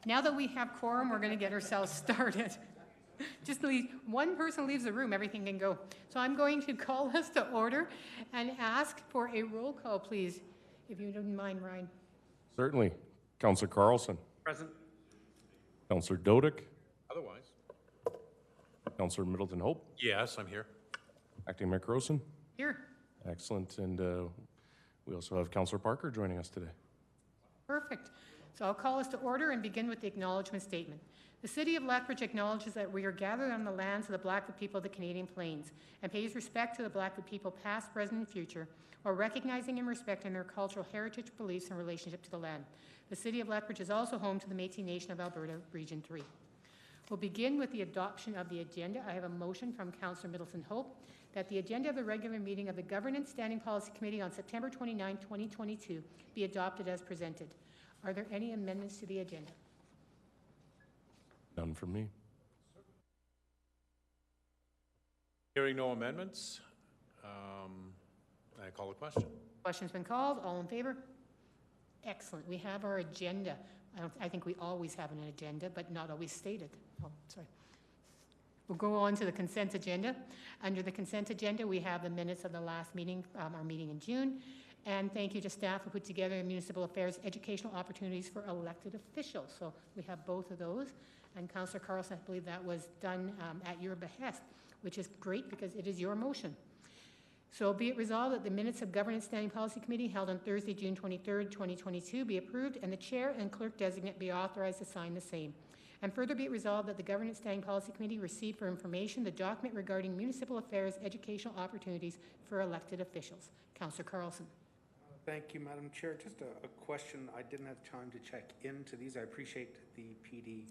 Now that we have quorum, we're going to get ourselves started. Just one person leaves the room, everything can go. So I'm going to call us to order and ask for a roll call, please, if you don't mind, Ryan. Certainly. Councillor Carlson. Present. Councillor Dodick. Otherwise. Councillor Middleton Hope. Yes, I'm here. Acting Mayor Croson. Here. Excellent. And we also have Councillor Parker joining us today. Perfect. So I'll call us to order and begin with the acknowledgement statement. The City of Lethbridge acknowledges that we are gathered on the lands of the Blackfoot people of the Canadian Plains and pays respect to the Blackfoot people past, present, and future, while recognizing and respecting their cultural heritage, beliefs, and relationship to the land. The City of Lethbridge is also home to the Métis Nation of Alberta, Region 3. We'll begin with the adoption of the agenda. I have a motion from Councillor Middleton Hope that the agenda of the regular meeting of the Governance Standing Policy Committee on September 29, 2022 be adopted as presented. Are there any amendments to the agenda? None from me. Hearing no amendments, I call the question. Question's been called. All in favor? Excellent. We have our agenda. I think we always have an agenda, but not always stated. Oh, sorry. We'll go on to the consent agenda. Under the consent agenda, we have the minutes of the last meeting, our meeting in June. And thank you to staff who put together the Municipal Affairs Educational Opportunities for Elected Officials. So we have both of those. And Councillor Carlson, I believe that was done at your behest, which is great because it is your motion. So be it resolved that the minutes of Governance Standing Policy Committee held on Thursday, June 23rd, 2022 be approved and the chair and clerk designate be authorized to sign the same. And further be it resolved that the Governance Standing Policy Committee receive for information the document regarding municipal affairs educational opportunities for elected officials. Councillor Carlson. Thank you, Madam Chair. Just a question. I didn't have time to check into these. I appreciate the PD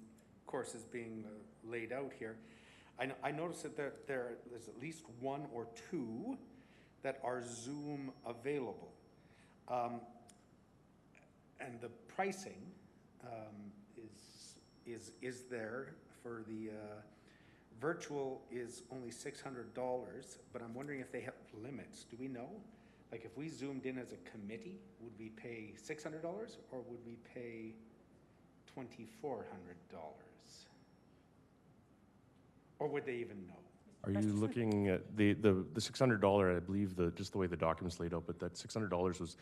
courses being laid out here. I noticed that there's at least one or two that are Zoom available. And the pricing is there for the virtual is only $600, but I'm wondering if they have limits. Do we know? Like if we zoomed in as a committee, would we pay $600 or would we pay $2,400? Or would they even know? Are you looking at the $600? I believe just the way the document's laid out, but that $600 was,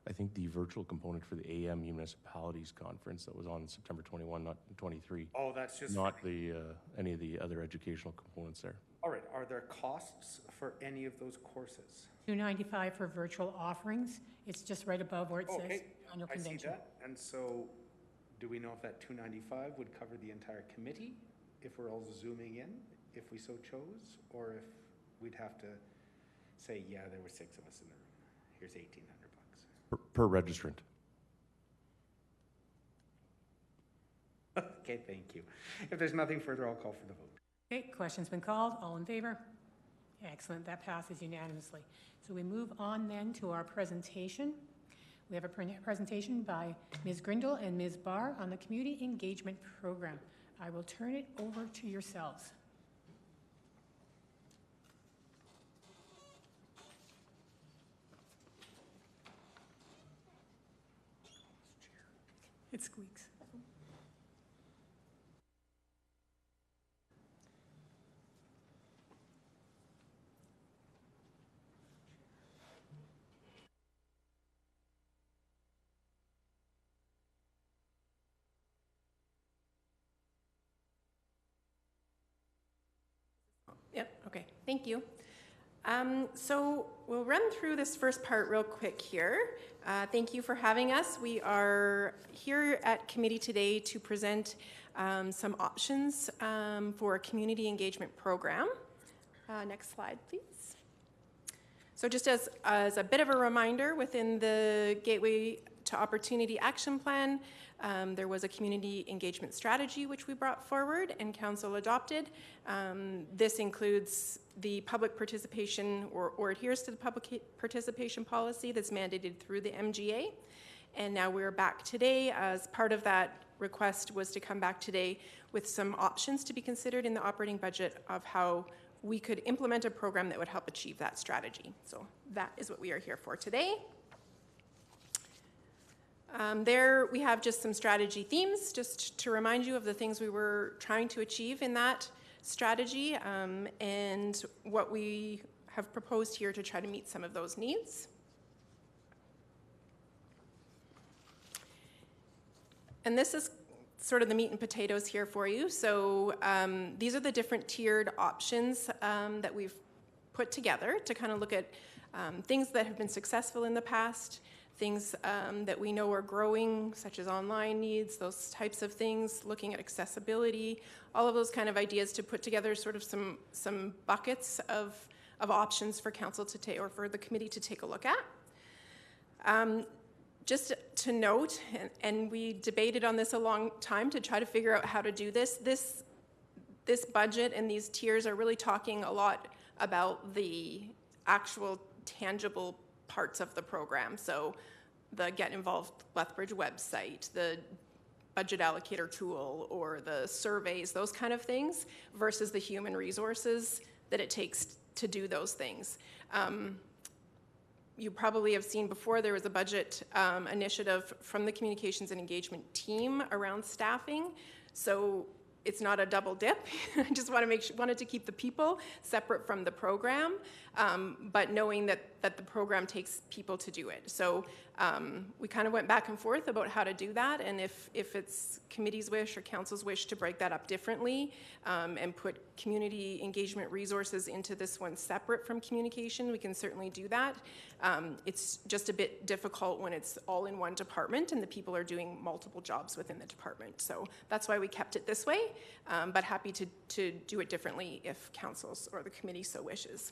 I think, the virtual component for the AM Municipalities Conference that was on September 21, not 23. Oh, that's just not the any of the other educational components there. All right. Are there costs for any of those courses? $295 for virtual offerings. It's just right above where it says annual I convention. see that. And so, do we know if that $295 would cover the entire committee if we're all zooming in, if we so chose, or if we'd have to say, yeah, there were 6 of us in the room. Here's $1,800. Per registrant. Okay, thank you. If there's nothing further, I'll call for the vote. Okay, question's been called. All in favor? Excellent. That passes unanimously. So we move on then to our presentation. We have a presentation by Ms. Grindle and Ms. Barr on the Community Engagement Program. I will turn it over to yourselves. It squeaks. Yep, okay, thank you. So we'll run through this first part real quick here. Thank you for having us. We are here at committee today to present some options for a community engagement program. Next slide, please. So just as a bit of a reminder, within the Gateway to Opportunity Action Plan, there was a community engagement strategy which we brought forward and Council adopted. This includes the public participation or adheres to the public participation policy that's mandated through the MGA. And now we're back today. As part of that request was to come back today with some options to be considered in the operating budget of how we could implement a program that would help achieve that strategy. So that is what we are here for today. There we have just some strategy themes, just to remind you of the things we were trying to achieve in that strategy, and what we have proposed here to try to meet some of those needs. And this is sort of the meat and potatoes here for you. So these are the different tiered options that we've put together to kind of look at things that have been successful in the past, things that we know are growing, such as online needs, those types of things, looking at accessibility, all of those kind of ideas to put together sort of some buckets of options for council to take, or for the committee to take a look at. Just to note, and we debated on this a long time to try to figure out how to do this, this budget and these tiers are really talking a lot about the actual tangible parts of the program. So the Get Involved Lethbridge website, the budget allocator tool, or the surveys, those kind of things, versus the human resources that it takes to do those things. You probably have seen before there was a budget initiative from the communications and engagement team around staffing. So it's not a double dip. I just wanted to keep the people separate from the program, but knowing that the program takes people to do it. So we kind of went back and forth about how to do that, and if it's committee's wish or council's wish to break that up differently and put community engagement resources into this one separate from communication, we can certainly do that. It's just a bit difficult when it's all in one department and the people are doing multiple jobs within the department. So that's why we kept it this way, but happy to do it differently if council's or the committee so wishes.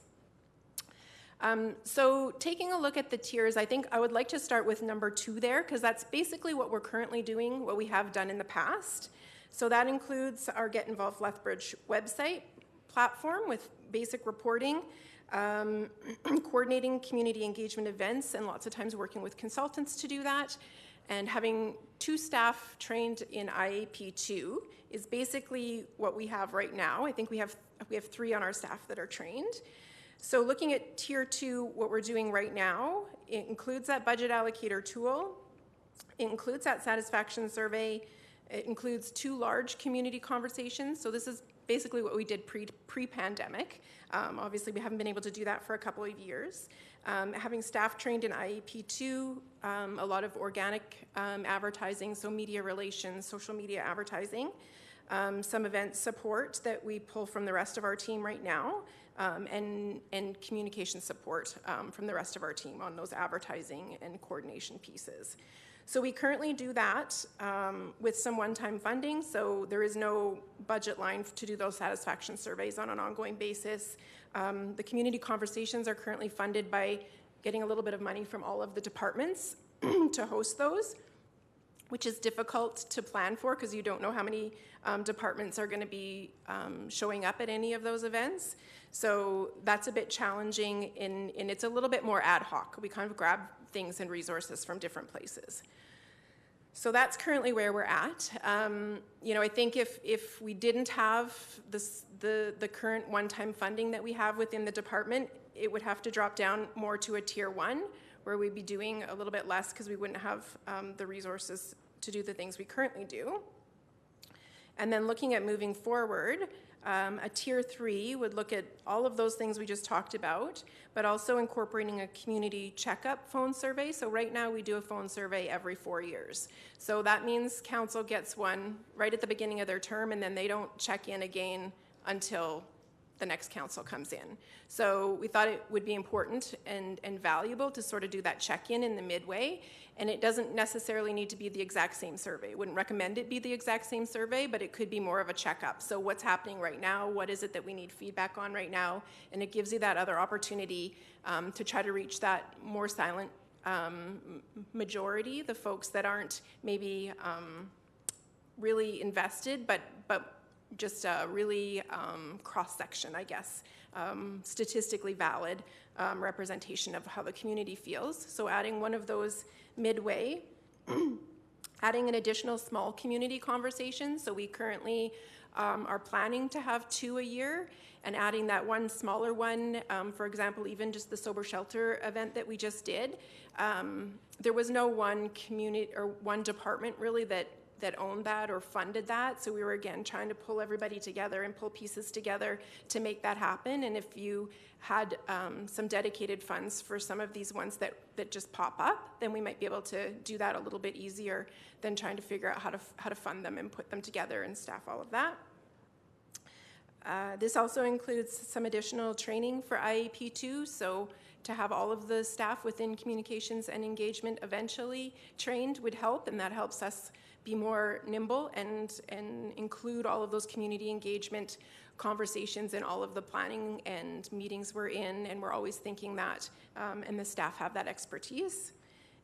So taking a look at the tiers, I think I would like to start with number 2 there, because that's basically what we're currently doing, what we have done in the past. So that includes our Get Involved Lethbridge website platform with basic reporting, coordinating community engagement events, and lots of times working with consultants to do that. And having 2 staff trained in IAP2 is basically what we have right now. I think we have 3 on our staff that are trained. So looking at tier 2, what we're doing right now, it includes that budget allocator tool, it includes that satisfaction survey, it includes 2 large community conversations. So this is basically what we did pre-pandemic. Obviously, we haven't been able to do that for a couple of years. Having staff trained in IAP2, a lot of organic advertising, so media relations, social media advertising, some event support that we pull from the rest of our team right now, and communication support from the rest of our team on those advertising and coordination pieces. So we currently do that with some one-time funding, so there is no budget line to do those satisfaction surveys on an ongoing basis. The community conversations are currently funded by getting a little bit of money from all of the departments to host those, which is difficult to plan for because you don't know how many departments are going to be showing up at any of those events. So that's a bit challenging, and it's a little bit more ad hoc. We kind of grab things and resources from different places. So that's currently where we're at. You know, I think if we didn't have the current one-time funding that we have within the department, it would have to drop down more to a tier 1, where we'd be doing a little bit less because we wouldn't have the resources to do the things we currently do. And then looking at moving forward, a tier 3 would look at all of those things we just talked about, but also incorporating a community checkup phone survey. So right now we do a phone survey every 4 years. So that means council gets one right at the beginning of their term, and then they don't check in again until the next council comes in. So we thought it would be important and valuable to sort of do that check-in in the midway, and it doesn't necessarily need to be the exact same survey. I wouldn't recommend it be the exact same survey, but it could be more of a checkup. So what's happening right now? What is it that we need feedback on right now? And it gives you that other opportunity to try to reach that more silent majority, the folks that aren't maybe really invested, but just a really cross-section, I guess, statistically valid representation of how the community feels. So adding one of those midway, adding an additional small community conversation. So we currently are planning to have 2 a year, and adding that one smaller one, for example, even just the Sober Shelter event that we just did, there was no one community or one department really that owned that or funded that. So we were, again, trying to pull everybody together and pull pieces together to make that happen. And if you had some dedicated funds for some of these ones that just pop up, then we might be able to do that a little bit easier than trying to figure out how to fund them and put them together and staff all of that. This also includes some additional training for IAP2, so to have all of the staff within communications and engagement eventually trained would help, and that helps us be more nimble and include all of those community engagement conversations in all of the planning and meetings we're in, and we're always thinking that, and the staff have that expertise.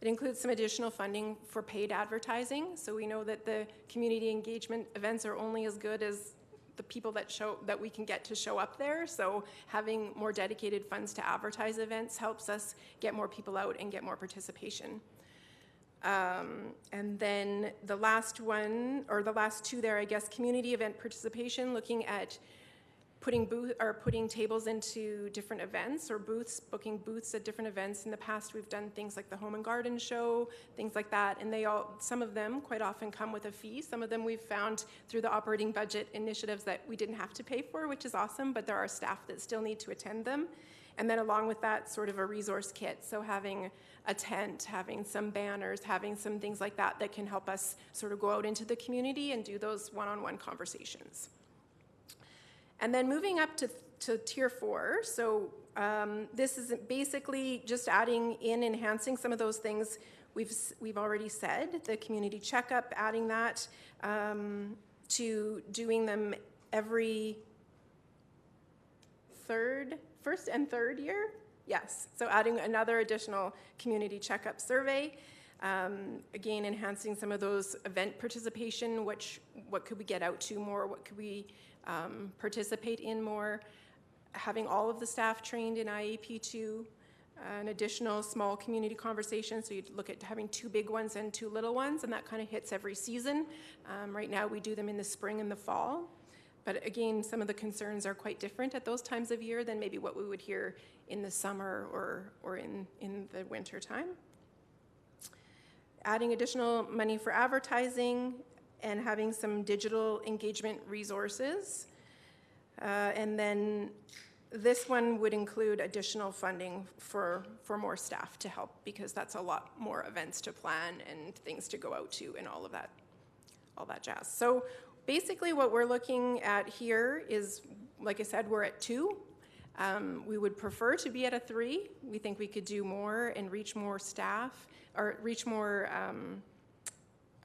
It includes some additional funding for paid advertising, so we know that the community engagement events are only as good as the people that we can get to show up there, so having more dedicated funds to advertise events helps us get more people out and get more participation. And then the last one, or the last two there, I guess, community event participation, looking at putting tables into different events or booking booths at different events. In the past, we've done things like the Home and Garden Show, things like that, and some of them quite often come with a fee. Some of them we've found through the operating budget initiatives that we didn't have to pay for, which is awesome, but there are staff that still need to attend them. And then along with that, sort of a resource kit, so having a tent, having some banners, having some things like that that can help us sort of go out into the community and do those one-on-one conversations. And then moving up to Tier 4, so this is basically just adding in, enhancing some of those things we've already said, the community checkup, adding that to doing them every first and third year? Yes, so adding another additional community checkup survey. Again, enhancing some of those event participation, what could we get out to more, what could we participate in more, having all of the staff trained in IAP2, an additional small community conversation, so you'd look at having 2 big ones and 2 little ones, and that kind of hits every season. Right now we do them in the spring and the fall, but again, some of the concerns are quite different at those times of year than maybe what we would hear in the summer or in the winter time. Adding additional money for advertising and having some digital engagement resources. And then this one would include additional funding for more staff to help, because that's a lot more events to plan and things to go out to and all that jazz. So basically what we're looking at here is, like I said, we're at 2. We would prefer to be at a 3. We think we could do more and reach more staff, or reach more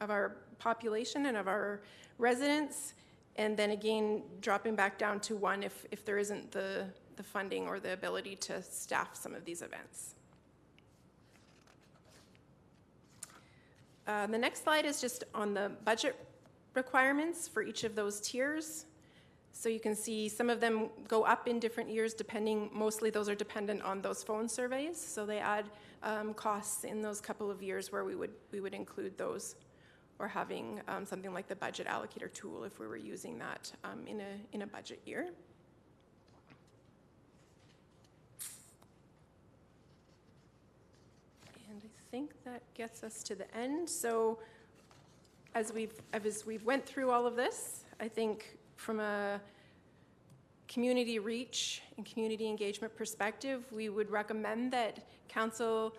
of our population and of our residents, and then again dropping back down to 1 if there isn't the funding or the ability to staff some of these events. The next slide is just on the budget requirements for each of those tiers. So you can see some of them go up in different years depending, mostly those are dependent on those phone surveys, so they add costs in those couple of years where we would include those, or having something like the budget allocator tool if we were using that in a budget year. And I think that gets us to the end. So as we've went through all of this, I think from a community reach and community engagement perspective, we would recommend that council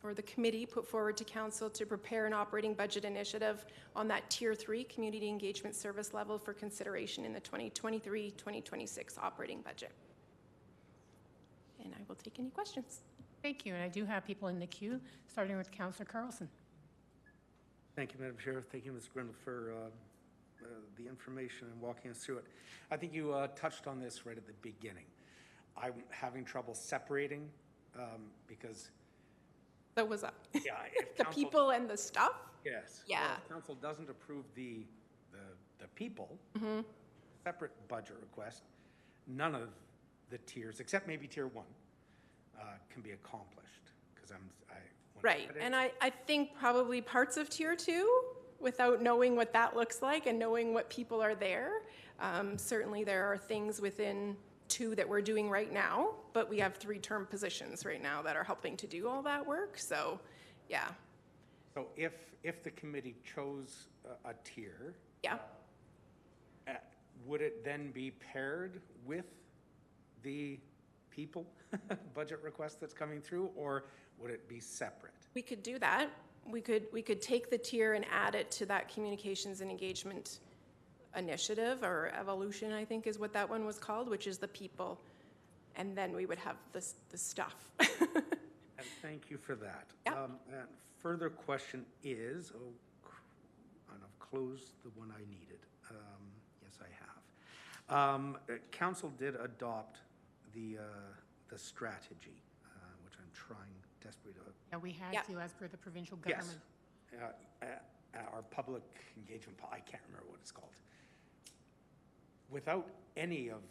or the committee put forward to council to prepare an operating budget initiative on that Tier 3 community engagement service level for consideration in the 2023-2026 operating budget. And I will take any questions. Thank you, and I do have people in the queue, starting with Councillor Carlson. Thank you, Madam Chair. Thank you, Ms. Grindle, for the information and walking us through it. I think you touched on this right at the beginning. I'm having trouble separating because... That was up. Yeah, if the council, people and the stuff? Yes. Yeah. Well, if council doesn't approve the people, separate budget request, none of the tiers, except maybe Tier 1, can be accomplished. Because Right, and I think probably parts of Tier 2 without knowing what that looks like and knowing what people are there. Certainly there are things within 2 that we're doing right now, but we have 3 term positions right now that are helping to do all that work. So, yeah. So if the committee chose a tier, Yeah. would it then be paired with the people budget request that's coming through, or would it be separate? We could do that. We could take the tier and add it to that communications and engagement initiative, or evolution, I think is what that one was called, which is the people. And then we would have the stuff. And thank you for that. Yeah. And further question is, and I've closed the one I needed. Yes, I have. Council did adopt the strategy, which I'm trying desperately to. Yeah, we had Yeah. to, as per the provincial Yes. government. Our public engagement, I can't remember what it's called. Without any of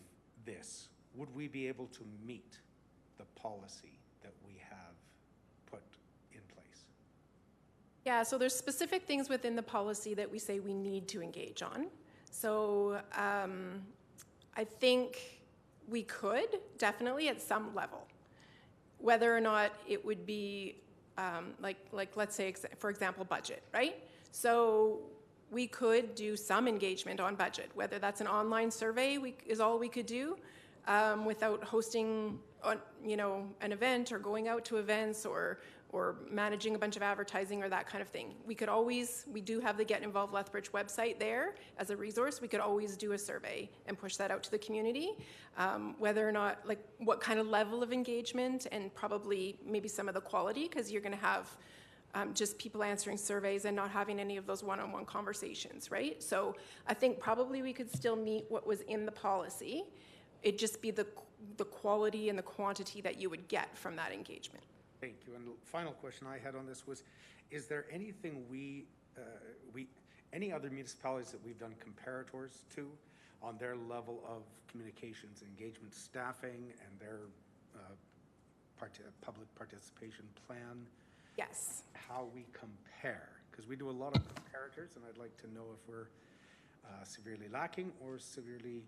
this, would we be able to meet the policy that we have put in place? Yeah, so there's specific things within the policy that we say we need to engage on. So I think we could definitely at some level. Whether or not it would be like let's say, for example, budget, right? So we could do some engagement on budget, whether that's an online survey is all we could do without hosting an event or going out to events or managing a bunch of advertising or that kind of thing. We do have the Get Involved Lethbridge website there as a resource. We could always do a survey and push that out to the community. Whether or not, like what kind of level of engagement and probably maybe some of the quality, because you're gonna have just people answering surveys and not having any of those one-on-one conversations, right? So I think probably we could still meet what was in the policy. It'd just be the quality and the quantity that you would get from that engagement. Thank you. And the final question I had on this was, is there anything any other municipalities that we've done comparators to on their level of communications, engagement, staffing, and their public participation plan? Yes. How we compare? Because we do a lot of comparators, and I'd like to know if we're severely lacking or severely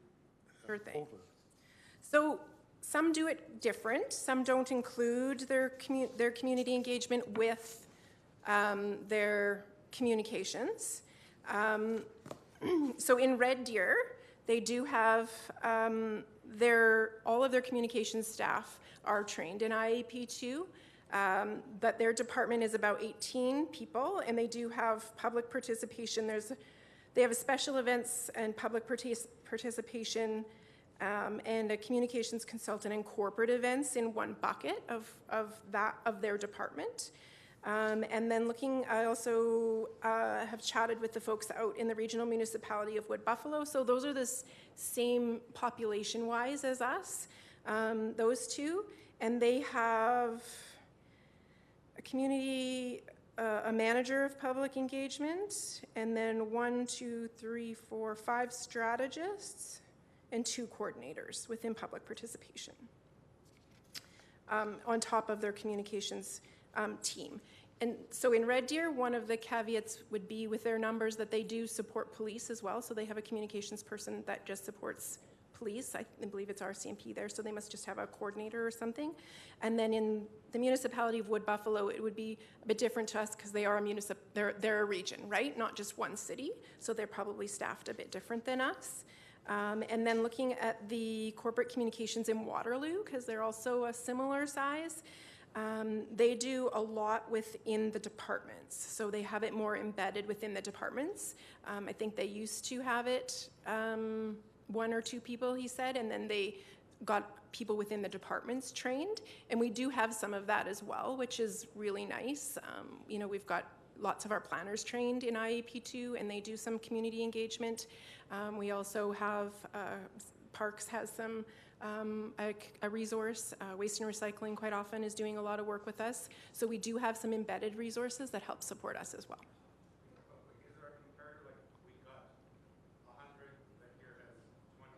Sure thing. over. So some do it different. Some don't include their community engagement with their communications. So in Red Deer, they do have all of their communications staff are trained in IAP2, but their department is about 18 people, and they do have public participation. They have a special events and public participation and a communications consultant and corporate events in one bucket of their department. And then I also have chatted with the folks out in the regional municipality of Wood Buffalo. So those are the same population-wise as us, those two. And they have a manager of public engagement, and then 5 strategists, and 2 coordinators within public participation on top of their communications team. And so in Red Deer, one of the caveats would be with their numbers that they do support police as well. So they have a communications person that just supports police. I believe it's RCMP there, so they must just have a coordinator or something. And then in the municipality of Wood Buffalo, it would be a bit different to us because they are they're a region, right? Not just one city. So they're probably staffed a bit different than us. And then looking at the corporate communications in Waterloo, because they're also a similar size, they do a lot within the departments. So they have it more embedded within the departments. I think they used to have it 1 or 2 people, he said, and then they got people within the departments trained. And we do have some of that as well, which is really nice. We've got lots of our planners trained in IAP2, and they do some community engagement. We also have, Parks has some, a resource, Waste and Recycling quite often is doing a lot of work with us. So we do have some embedded resources that help support us as well. Is there a comparative, like we got 100, that here has 20?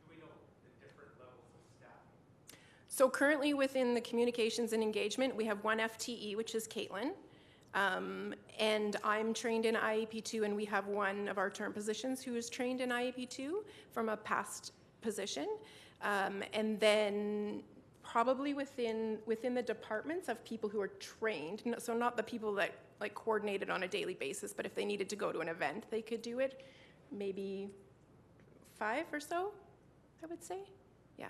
Do we know the different levels of staffing? So currently within the communications and engagement, we have 1 FTE, which is Caitlin. And I'm trained in IAP2, and we have one of our term positions who is trained in IAP2 from a past position. And then probably within the departments of people who are trained, so not the people that like coordinated on a daily basis, but if they needed to go to an event, they could do it. Maybe 5 or so, I would say. Yeah.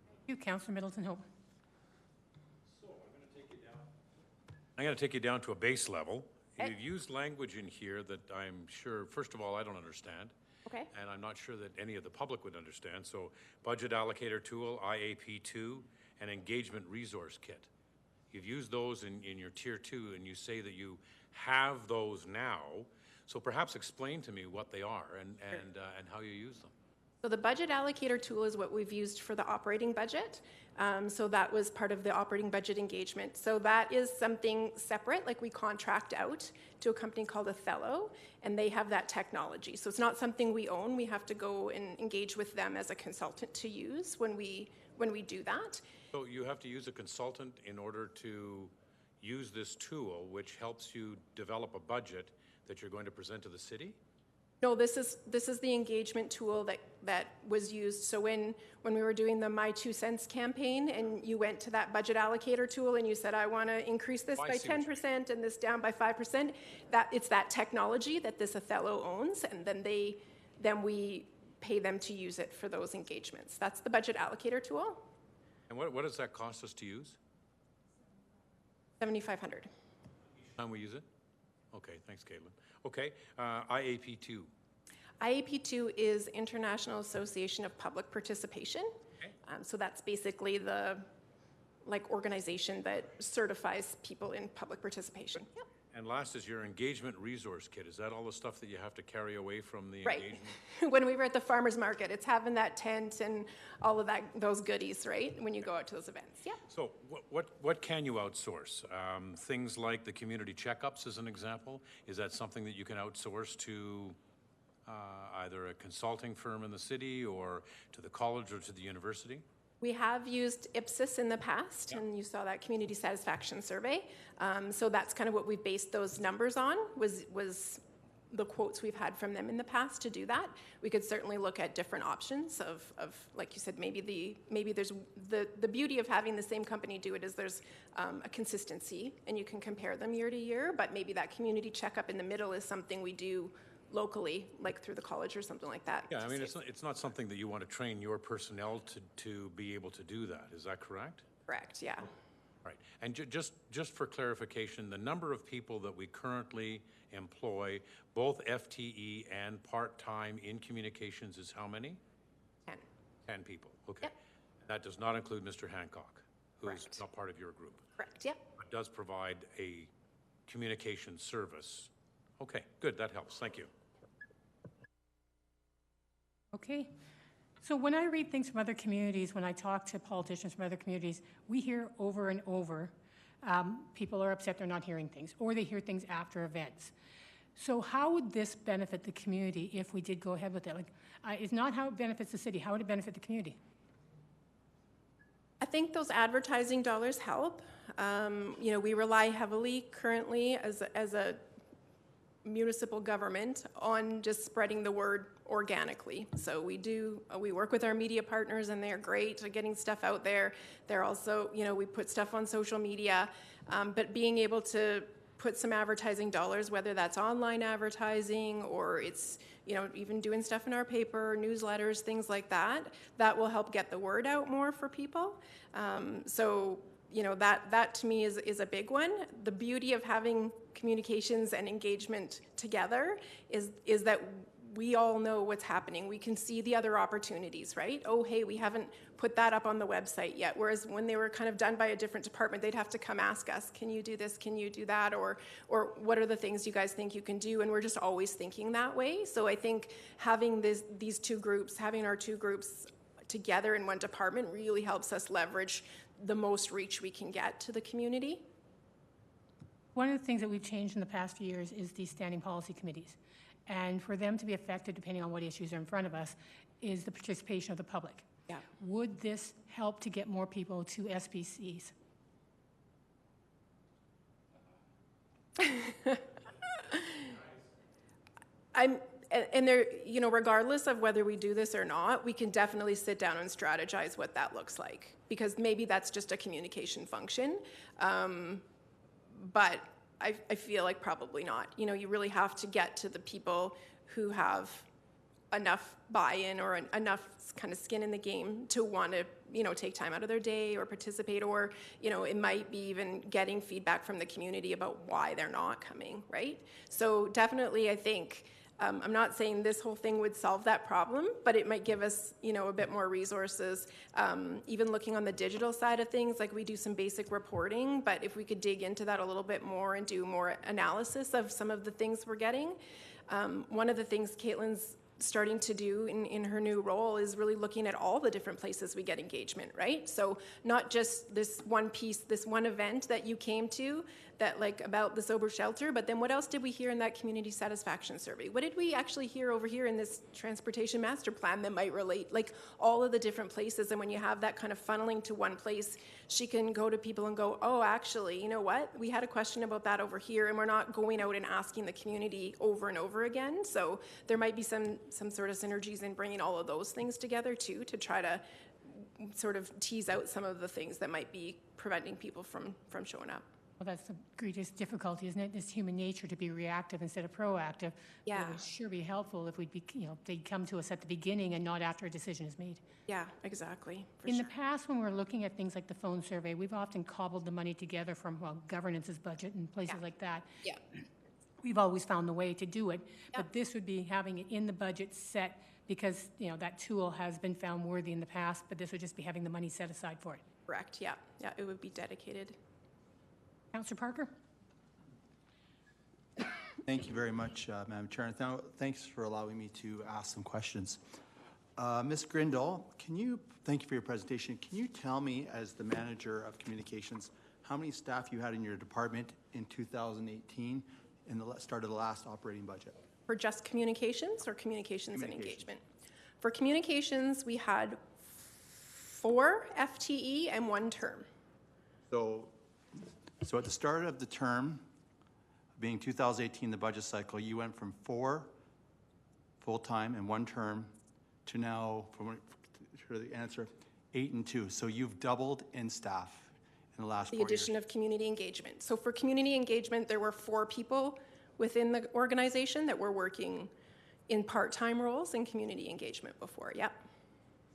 Thank you, Councillor Middleton Hope. I'm going to take you down to a base level. Okay. You've used language in here that I'm sure, first of all, I don't understand. Okay. And I'm not sure that any of the public would understand. So budget allocator tool, IAP2, and engagement resource kit. You've used those in your tier 2, and you say that you have those now. So perhaps explain to me what they are and how you use them. So the budget allocator tool is what we've used for the operating budget. So that was part of the operating budget engagement. So that is something separate, like we contract out to a company called Othello, and they have that technology. So it's not something we own. We have to go and engage with them as a consultant to use when we do that. So you have to use a consultant in order to use this tool, which helps you develop a budget that you're going to present to the city? No, this is the engagement tool that was used. So when we were doing the My 2 Cents campaign, and you went to that budget allocator tool and you said, I want to increase this by 10% and this down by 5%, it's that technology that this Othello owns, and then we pay them to use it for those engagements. That's the budget allocator tool. And what does that cost us to use? $7,500. Each time we use it? Okay, thanks, Caitlin. Okay, IAP2. IAP2 is International Association of Public Participation. Okay. So that's basically the organization that certifies people in public participation. Yep. And last is your engagement resource kit. Is that all the stuff that you have to carry away from the Right. engagement? When we were at the farmer's market, it's having that tent and all of those goodies, right? When you go out to those events. Yeah. So what can you outsource? Things like the community checkups, as an example. Is that something that you can outsource to either a consulting firm in the city or to the college or to the university? We have used Ipsos in the past, and you saw that community satisfaction survey. So that's kind of what we've based those numbers on, was the quotes we've had from them in the past to do that. We could certainly look at different options of like you said, maybe there's the beauty of having the same company do it is there's a consistency, and you can compare them year to year, but maybe that community checkup in the middle is something we do locally, like through the college or something like that. Yeah, I mean, it's not something that you want to train your personnel to be able to do that. Is that correct? Correct, yeah. Right. And just for clarification, the number of people that we currently employ, both FTE and part-time in communications, is how many? 10. 10 people. Okay. Yep. That does not include Mr. Hancock, who is Correct. not part of your group, Correct, yeah. but does provide a communication service. Okay, good. That helps. Thank you. Okay. So when I read things from other communities, when I talk to politicians from other communities, we hear over and over, people are upset they're not hearing things, or they hear things after events. So how would this benefit the community if we did go ahead with it? It's not how it benefits the city. How would it benefit the community? I think those advertising dollars help. We rely heavily currently as a municipal government on just spreading the word organically. So we work with our media partners, and they're great at getting stuff out there. They're also, we put stuff on social media, but being able to put some advertising dollars, whether that's online advertising or it's, even doing stuff in our paper, newsletters, things like that, that will help get the word out more for people. That to me is a big one. The beauty of having communications and engagement together is that we all know what's happening. We can see the other opportunities, right? Oh, hey, we haven't put that up on the website yet. Whereas when they were kind of done by a different department, they'd have to come ask us, can you do this? Can you do that? Or what are the things you guys think you can do? And we're just always thinking that way. So I think having these two groups, having our two groups together in one department really helps us leverage the most reach we can get to the community. One of the things that we've changed in the past few years is these standing policy committees. And for them to be effective, depending on what issues are in front of us, is the participation of the public. Yeah. Would this help to get more people to SPCs? And there, you know, regardless of whether we do this or not, we can definitely sit down and strategize what that looks like, because maybe that's just a communication function. But I feel like probably not. You know, you really have to get to the people who have enough buy-in or enough kind of skin in the game to want to, you know, take time out of their day or participate, or, you know, it might be even getting feedback from the community about why they're not coming, right? So definitely, I think, I'm not saying this whole thing would solve that problem, but it might give us, you know, a bit more resources. Even looking on the digital side of things, like we do some basic reporting, but if we could dig into that a little bit more and do more analysis of some of the things we're getting. One of the things Caitlin's starting to do in her new role is really looking at all the different places we get engagement, right? So not just this one piece, this one event that you came to, that like about the sober shelter, but then what else did we hear in that community satisfaction survey? What did we actually hear over here in this transportation master plan that might relate? Like all of the different places, and when you have that kind of funneling to one place, she can go to people and go, oh, actually, you know what? We had a question about that over here, and we're not going out and asking the community over and over again. So there might be some sort of synergies in bringing all of those things together too, to try to sort of tease out some of the things that might be preventing people from showing up. Well, that's the greatest difficulty, isn't it? It's human nature to be reactive instead of proactive. Yeah. It would sure be helpful if we'd be, you know, they'd come to us at the beginning and not after a decision is made. Yeah, exactly. For In sure. the past, when we're looking at things like the phone survey, we've often cobbled the money together from, well, governance's budget and places like that. Yeah. We've always found the way to do it, but this would be having it in the budget set because, you know, that tool has been found worthy in the past, but this would just be having the money set aside for it. Correct, yeah. Yeah, it would be dedicated. Councillor Parker? Thank you very much, Madam Chair. And thanks for allowing me to ask some questions. Ms. Grindle, thank you for your presentation. Can you tell me, as the manager of communications, how many staff you had in your department in 2018 in the start of the last operating budget? For just communications or communications and engagement? For communications, we had 4 FTE and 1 term. So at the start of the term, being 2018, the budget cycle, you went from 4 full-time and 1 term to now, for the answer, 8 and 2. So you've doubled in staff in the last 4 years. The addition of community engagement. So for community engagement, there were 4 people within the organization that were working in part-time roles in community engagement before, yep.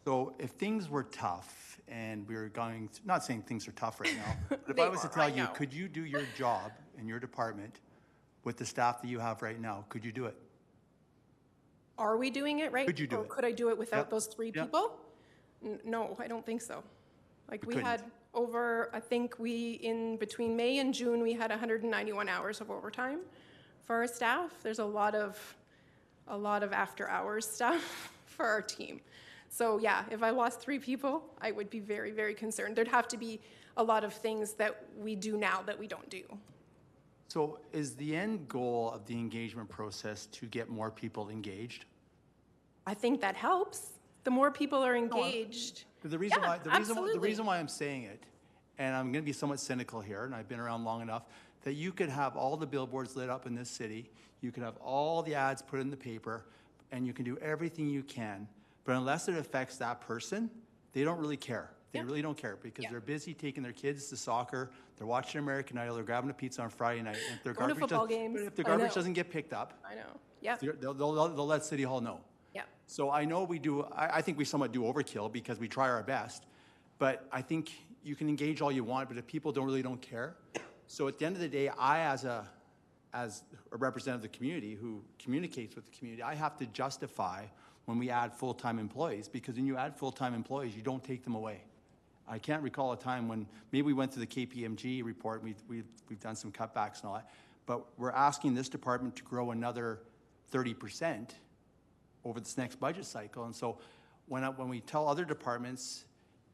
So if things were tough and we were going, not saying things are tough right now, but if They I was to are, tell I you, know. could you do your job in your department with the staff that you have right now? Could you do it? Are we doing it right? Could you do Or it? could I do it without Yep. those 3 Yep. people? No, I don't think so. Like You we couldn't. had over, I think in between May and June, we had 191 hours of overtime for our staff. There's a lot of after hours stuff for our team. So yeah, if I lost 3 people, I would be very, very concerned. There'd have to be a lot of things that we do now that we don't do. So is the end goal of the engagement process to get more people engaged? I think that helps. The more people are engaged. The reason Yeah, why, the absolutely. reason why I'm saying it, and I'm going to be somewhat cynical here, and I've been around long enough, that you could have all the billboards lit up in this city, you could have all the ads put in the paper, and you can do everything you can, but unless it affects that person, they don't really care. They Yeah. really don't care because Yeah. they're busy taking their kids to soccer, they're watching American Idol, they're grabbing a pizza on Friday night. And if their Going to garbage football does- games. but if the I garbage know. doesn't get picked up, I know. Yep. they'll let City Hall know. Yep. So I know we do, I think we somewhat do overkill because we try our best, but I think you can engage all you want, but if people don't care. So at the end of the day, as a representative of the community who communicates with the community, I have to justify when we add full-time employees, because when you add full-time employees, you don't take them away. I can't recall a time when, maybe we went through the KPMG report, we've done some cutbacks and all that, but we're asking this department to grow another 30% over this next budget cycle. And so when we tell other departments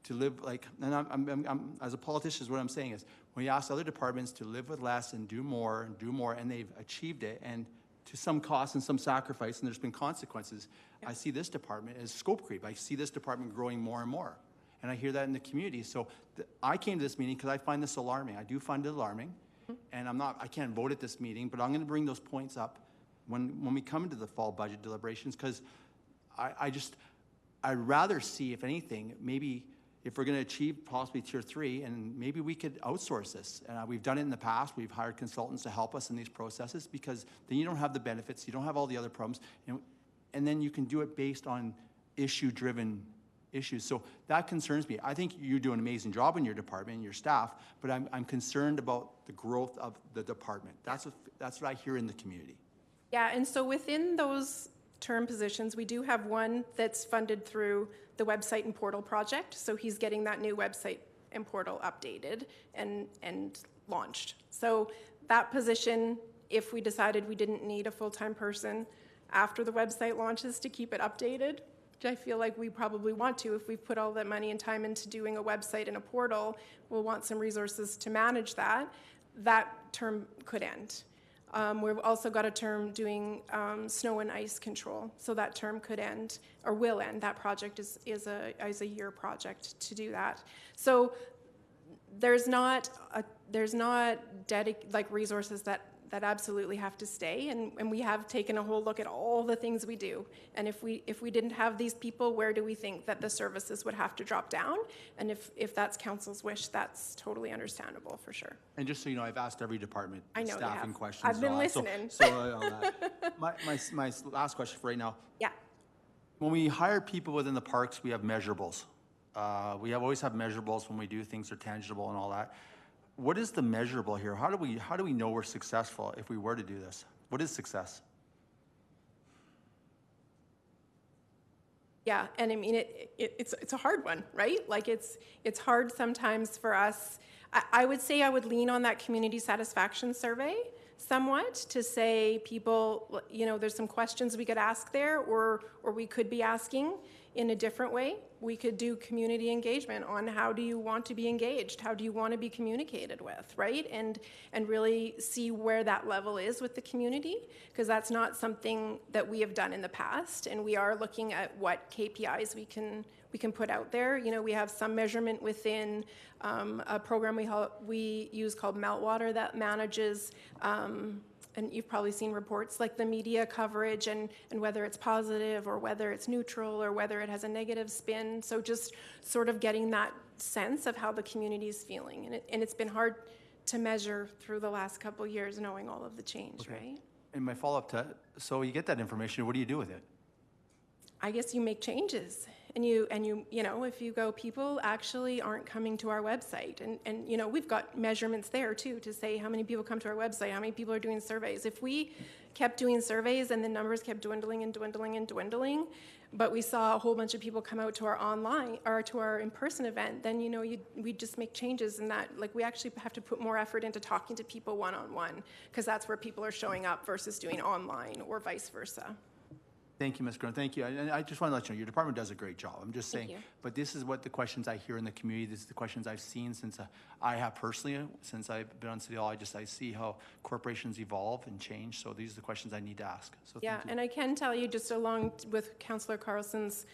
to live like, and I'm as a politician, what I'm saying is, when you ask other departments to live with less and do more, and they've achieved it, and to some cost and some sacrifice, and there's been consequences, I see this department as scope creep. I see this department growing more and more. And I hear that in the community. So I came to this meeting because I find this alarming. I do find it alarming. And I can't vote at this meeting, but I'm going to bring those points up when we come into the fall budget deliberations, because I'd rather see, if anything, maybe if we're going to achieve possibly tier 3, and maybe we could outsource this. We've done it in the past. We've hired consultants to help us in these processes, because then you don't have the benefits, you don't have all the other problems, and then you can do it based on issue-driven issues. So that concerns me. I think you do an amazing job in your department and your staff, but I'm concerned about the growth of the department. That's what I hear in the community. Yeah, and so within those term positions, we do have one that's funded through the website and portal project. So he's getting that new website and portal updated and launched. So that position, if we decided we didn't need a full-time person after the website launches to keep it updated, which I feel like we probably want to, if we've put all that money and time into doing a website and a portal, we'll want some resources to manage that. That term could end. We've also got a term doing snow and ice control, so that term could end, or will end. That project is a year project to do that. So there's not resources that absolutely have to stay, and we have taken a whole look at all the things we do. And if we didn't have these people, where do we think that the services would have to drop down? And if that's council's wish, that's totally understandable for sure. And just so you know, I've asked every department I know you staffing have. questions. I've been So- listening. my last question for right now. Yeah. When we hire people within the parks, we have measurables. We always have measurables when we do things that are tangible and all that. What is the measurable here? How do we know we're successful if we were to do this? What is success? Yeah, and I mean, it's a hard one, right? Like it's hard sometimes for us. I would say I would lean on that community satisfaction survey somewhat to say people, there's some questions we could ask there, or we could be asking in a different way. We could do community engagement on how do you want to be engaged? How do you want to be communicated with, right? And really see where that level is with the community, because that's not something that we have done in the past, and we are looking at what KPIs we can put out there. We have some measurement within a program we use called Meltwater that manages and you've probably seen reports like the media coverage and whether it's positive or whether it's neutral or whether it has a negative spin. So just sort of getting that sense of how the community is feeling. And it's been hard to measure through the last couple of years, knowing all of the change, right? And my follow-up to, so you get that information, what do you do with it? I guess you make changes. And you if you go, people actually aren't coming to our website. And we've got measurements there too to say how many people come to our website, how many people are doing surveys. If we kept doing surveys and the numbers kept dwindling and dwindling and dwindling, but we saw a whole bunch of people come out to our online or to our in-person event, then we'd just make changes in that. Like, we actually have to put more effort into talking to people one-on-one, because that's where people are showing up versus doing online or vice versa. Thank you, Ms. Groen. Thank you. And I just want to let you know, your department does a great job. I'm just saying. Thank you. But this is what the questions I hear in the community. This is the questions I've seen since I have personally, since I've been on City Hall. I see how corporations evolve and change. So these are the questions I need to ask. So Yeah, thank you. and I can tell you, just along with Councillor Carlson's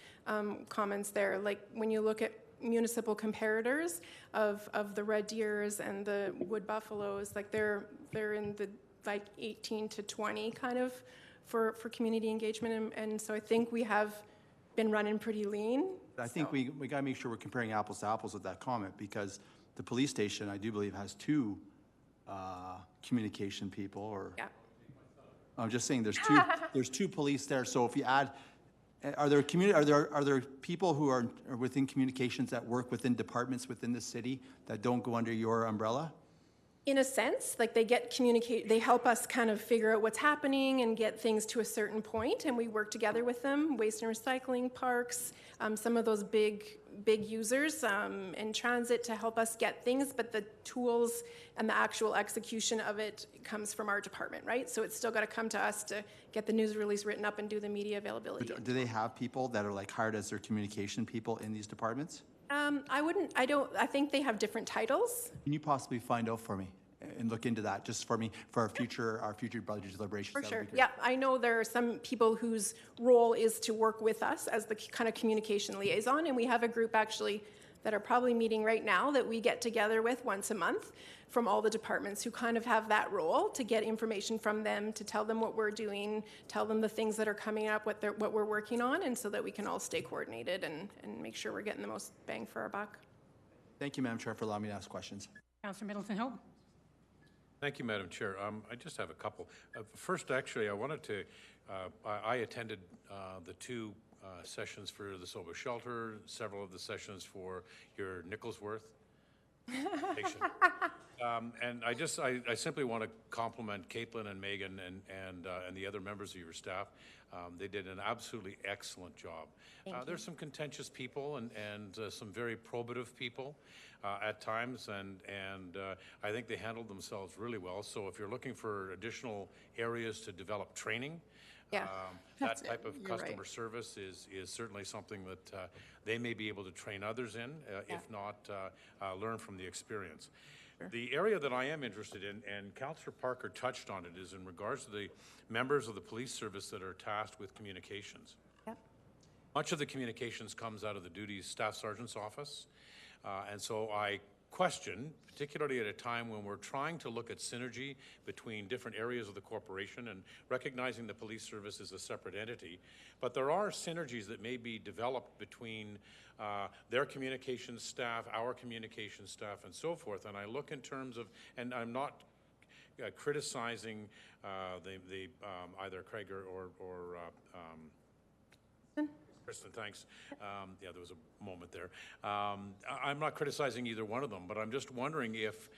comments there, like when you look at municipal comparators of the Red Deers and the Wood Buffaloes, like they're in the 18 to 20 kind of for community engagement, and so I think we have been running pretty lean. I think we got to make sure we're comparing apples to apples with that comment, because the police station, I do believe, has 2 communication people, or Yeah. I'm just saying there's two police there. So if you add, are there people who are within communications that work within departments within the city that don't go under your umbrella? In a sense, like they help us kind of figure out what's happening and get things to a certain point, and we work together with them, waste and recycling, parks, some of those big users, and transit to help us get things, but the tools and the actual execution of it comes from our department, right? So it's still got to come to us to get the news release written up and do the media availability. But do they have people that are like hired as their communication people in these departments? I think they have different titles. Can you possibly find out for me and look into that just for me, for our future budget deliberations? For That would sure. be great. Yeah, I know there are some people whose role is to work with us as the kind of communication liaison, and we have a group actually that are probably meeting right now that we get together with once a month from all the departments who kind of have that role to get information from them, to tell them what we're doing, tell them the things that are coming up, what we're working on, and so that we can all stay coordinated and make sure we're getting the most bang for our buck. Thank you, Madam Chair, for allowing me to ask questions. Councillor Middleton Hope? Thank you, Madam Chair. I just have a couple. First, actually, I wanted to, I attended the two sessions for the Sober Shelter, several of the sessions for your Nicholsworth patient. And I simply want to compliment Caitlin and Megan and the other members of your staff. They did an absolutely excellent job. There's some contentious people and some very probative people at times, and I think they handled themselves really well. So if you're looking for additional areas to develop training, Yeah, that that's type it. of You're right. customer service is certainly something that they may be able to train others in, if not learn from the experience. The area that I am interested in, and Councillor Parker touched on it, is in regards to the members of the police service that are tasked with communications. Yep. Much of the communications comes out of the duty staff sergeant's office, and so I question, particularly at a time when we're trying to look at synergy between different areas of the corporation and recognizing the police service is a separate entity, but there are synergies that may be developed between their communications staff, our communications staff, and so forth. And I look in terms of, and I'm not criticizing either Craig or Kristen, thanks. Yeah, there was a moment there. I'm not criticizing either one of them, but I'm just wondering if,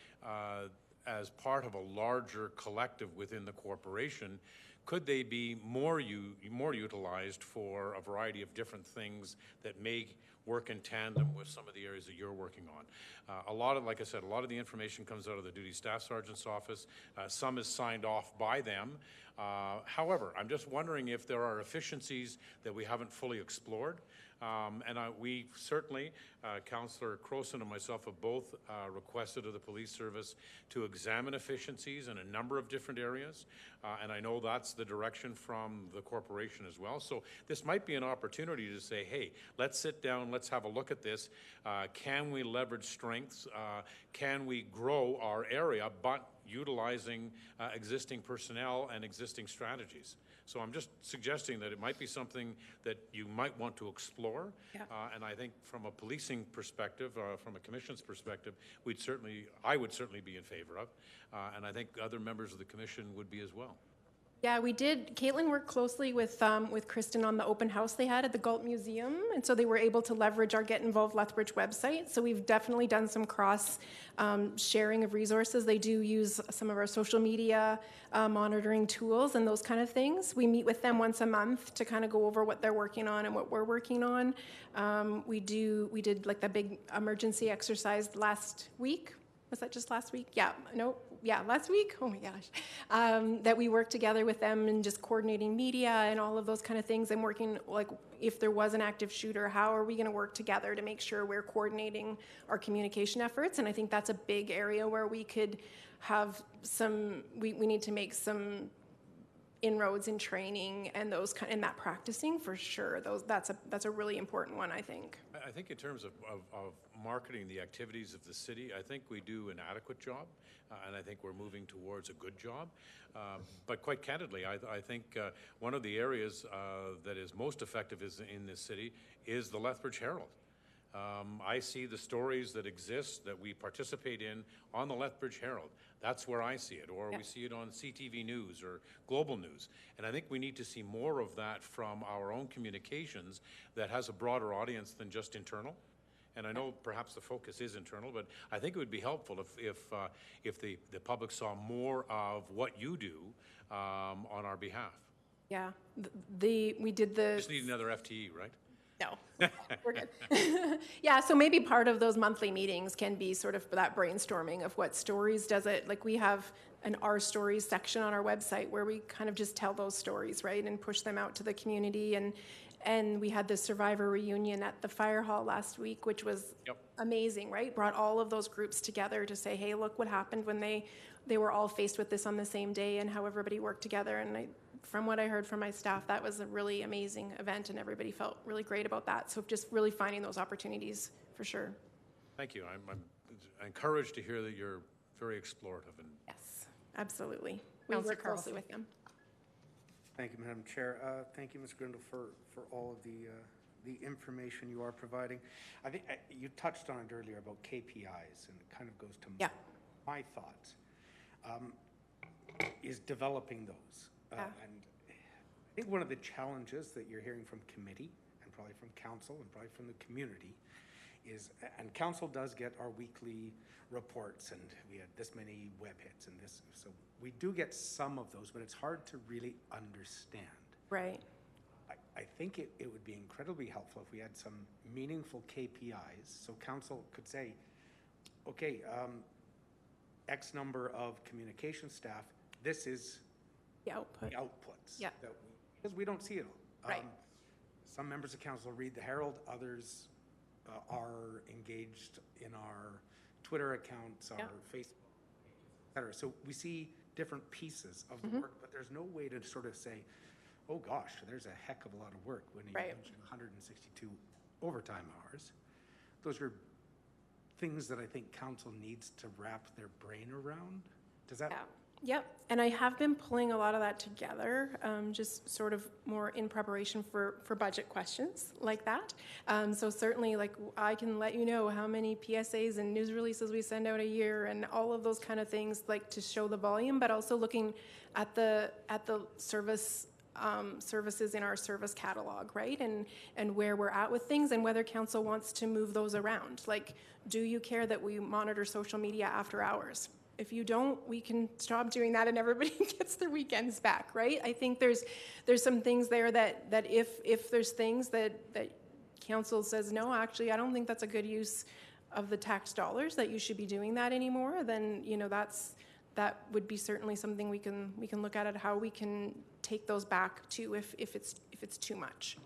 as part of a larger collective within the corporation, could they be more utilized for a variety of different things that may work in tandem with some of the areas that you're working on? Like I said, a lot of the information comes out of the duty staff sergeant's office. Some is signed off by them. However, I'm just wondering if there are efficiencies that we haven't fully explored. We certainly, Councillor Crowson and myself have both requested of the police service to examine efficiencies in a number of different areas. And I know that's the direction from the corporation as well. So this might be an opportunity to say, hey, let's sit down, let's have a look at this. Can we leverage strengths? Can we grow our area, but utilizing existing personnel and existing strategies? So I'm just suggesting that it might be something that you might want to explore. Yeah. And I think from a policing perspective, from a commission's perspective, I would certainly be in favor of. And I think other members of the commission would be as well. Yeah, we did. Caitlin worked closely with Kristen on the open house they had at the Galt Museum, and so they were able to leverage our Get Involved Lethbridge website. So we've definitely done some cross sharing of resources. They do use some of our social media monitoring tools and those kind of things. We meet with them once a month to kind of go over what they're working on and what we're working on. We did like the big emergency exercise last week. Was that just last week? Yeah, no, yeah, last week? Oh my gosh. That we worked together with them and just coordinating media and all of those kind of things and working, like, if there was an active shooter, how are we going to work together to make sure we're coordinating our communication efforts? And I think that's a big area where we could have we need to make some inroads in training and those kind, and that practicing for sure. That's a really important one, I think. I think in terms of marketing the activities of the city, I think we do an adequate job, and I think we're moving towards a good job. But quite candidly, I think one of the areas that is most effective in this city is the Lethbridge Herald. I see the stories that exist that we participate in on the Lethbridge Herald. That's where I see it, or we see it on CTV News or Global News. And I think we need to see more of that from our own communications that has a broader audience than just internal. And I know perhaps the focus is internal, but I think it would be helpful if the public saw more of what you do on our behalf. Yeah, we did the... Just need another FTE, right? No, we're good. Yeah, so maybe part of those monthly meetings can be sort of that brainstorming of what stories does it, like we have an Our Stories section on our website where we kind of just tell those stories, right, and push them out to the community. And we had the Survivor reunion at the fire hall last week, which was amazing, right? Brought all of those groups together to say, hey, look what happened when they were all faced with this on the same day and how everybody worked together. And from what I heard from my staff, that was a really amazing event and everybody felt really great about that. So just really finding those opportunities for sure. Thank you. I'm encouraged to hear that you're very explorative and Yes, absolutely. We Councillor work closely Carlson. with them. Thank you, Madam Chair. Thank you, Ms. Grindle, for all of the information you are providing. I think you touched on it earlier about KPIs, and it kind of goes to Yeah. my thoughts, is developing those. Yeah. And I think one of the challenges that you're hearing from committee, and probably from council, and probably from the community, is, and council does get our weekly reports, and we had this many web hits and this, so we do get some of those, but it's hard to really understand. Right. I think it would be incredibly helpful if we had some meaningful KPIs, so council could say, okay, X number of communication staff, this is The output. the outputs. Yeah. Because we don't see it all. Right. Some members of council read the Herald, others are engaged in our Twitter accounts, our Yeah. Facebook, et cetera. So we see different pieces of the Mm-hmm. work, but there's no way to sort of say, oh gosh, there's a heck of a lot of work when you Right. mention 162 overtime hours. Those are things that I think council needs to wrap their brain around. Does that? Yeah. Yep. And I have been pulling a lot of that together, just sort of more in preparation for budget questions like that. So certainly, like, I can let you know how many PSAs and news releases we send out a year and all of those kind of things, like to show the volume, but also looking at the services in our service catalog, right? And where we're at with things and whether council wants to move those around. Like, do you care that we monitor social media after hours? If you don't, we can stop doing that and everybody gets their weekends back, right? I think there's some things there that if there's things that council says, no, actually, I don't think that's a good use of the tax dollars, that you should be doing that anymore, then, you know, that would be certainly something we can look at how we can take those back to if it's too much.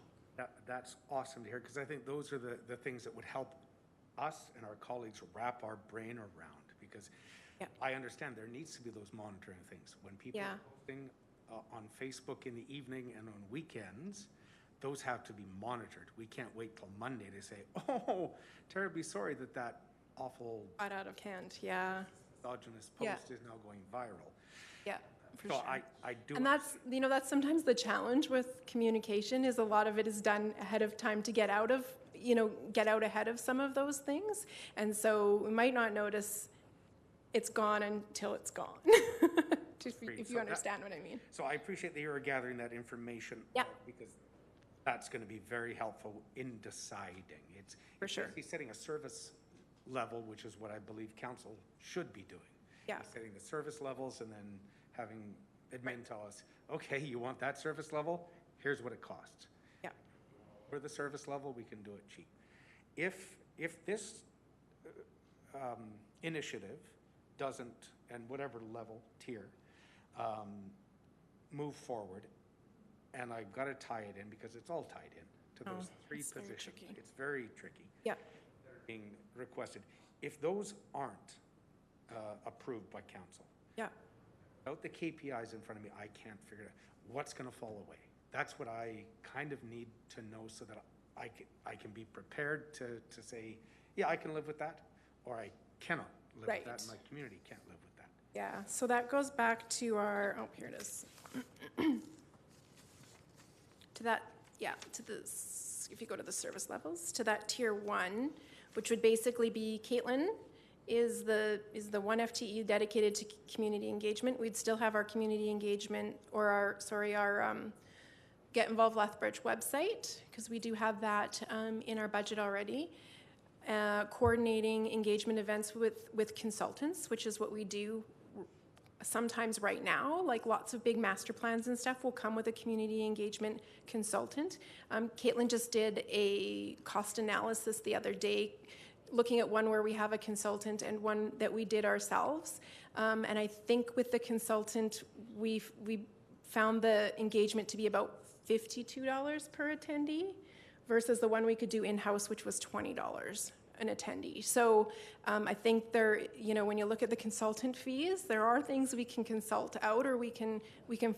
That's awesome to hear, because I think those are the things that would help us and our colleagues wrap our brain around, because Yeah. I understand there needs to be those monitoring things. When people Yeah. are posting on Facebook in the evening and on weekends, those have to be monitored. We can't wait till Monday to say, oh, terribly sorry that awful Got out of hand, yeah, misogynist Yeah. post is now going viral. yeah, for So sure. I do. And that's sometimes the challenge with communication, is a lot of it is done ahead of time to get out ahead of some of those things. And so we might not notice it's gone until it's gone, if you understand what I mean. So I appreciate that you're gathering that information. Yep. Because that's going to be very helpful in deciding. For sure. He's setting a service level, which is what I believe council should be doing. Yeah. He's setting the service levels and then having admin tell us, okay, you want that service level? Here's what it costs. Yeah, For the service level, we can do it cheap. If this initiative doesn't, and whatever level, tier, move forward, and I've got to tie it in because it's all tied in to those three it's very positions. tricky. It's very tricky. yeah, Being requested. If those aren't approved by council, yeah, without the KPIs in front of me, I can't figure out what's going to fall away. That's what I kind of need to know so that I can be prepared to say, yeah, I can live with that, or I cannot live with that, Right. and my community can't live with that. yeah. So that goes back to our, oh, here it is. If you go to the service levels, to that tier 1, which would basically be Caitlin is the one FTE dedicated to community engagement. We'd still have our community engagement, or our Get Involved Lethbridge website, because we do have that in our budget already. Coordinating engagement events with consultants, which is what we do sometimes right now. Like, lots of big master plans and stuff will come with a community engagement consultant. Caitlin just did a cost analysis the other day, looking at one where we have a consultant and one that we did ourselves. And I think with the consultant, we found the engagement to be about $52 per attendee versus the one we could do in-house, which was $20. an attendee. So I think there, when you look at the consultant fees, there are things we can consult out or we can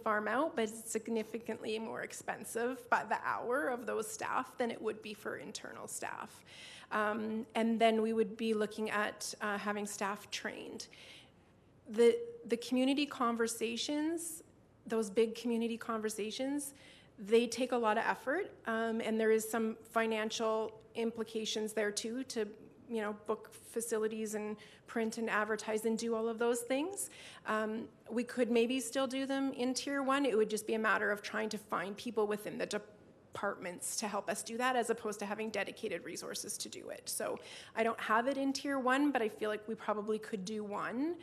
farm out, but it's significantly more expensive by the hour of those staff than it would be for internal staff. And then we would be looking at having staff trained. The community conversations, those big community conversations, they take a lot of effort, and there is some financial implications there too to book facilities and print and advertise and do all of those things. We could maybe still do them in Tier 1. It would just be a matter of trying to find people within the departments to help us do that, as opposed to having dedicated resources to do it. So I don't have it in Tier 1, but I feel like we probably could do one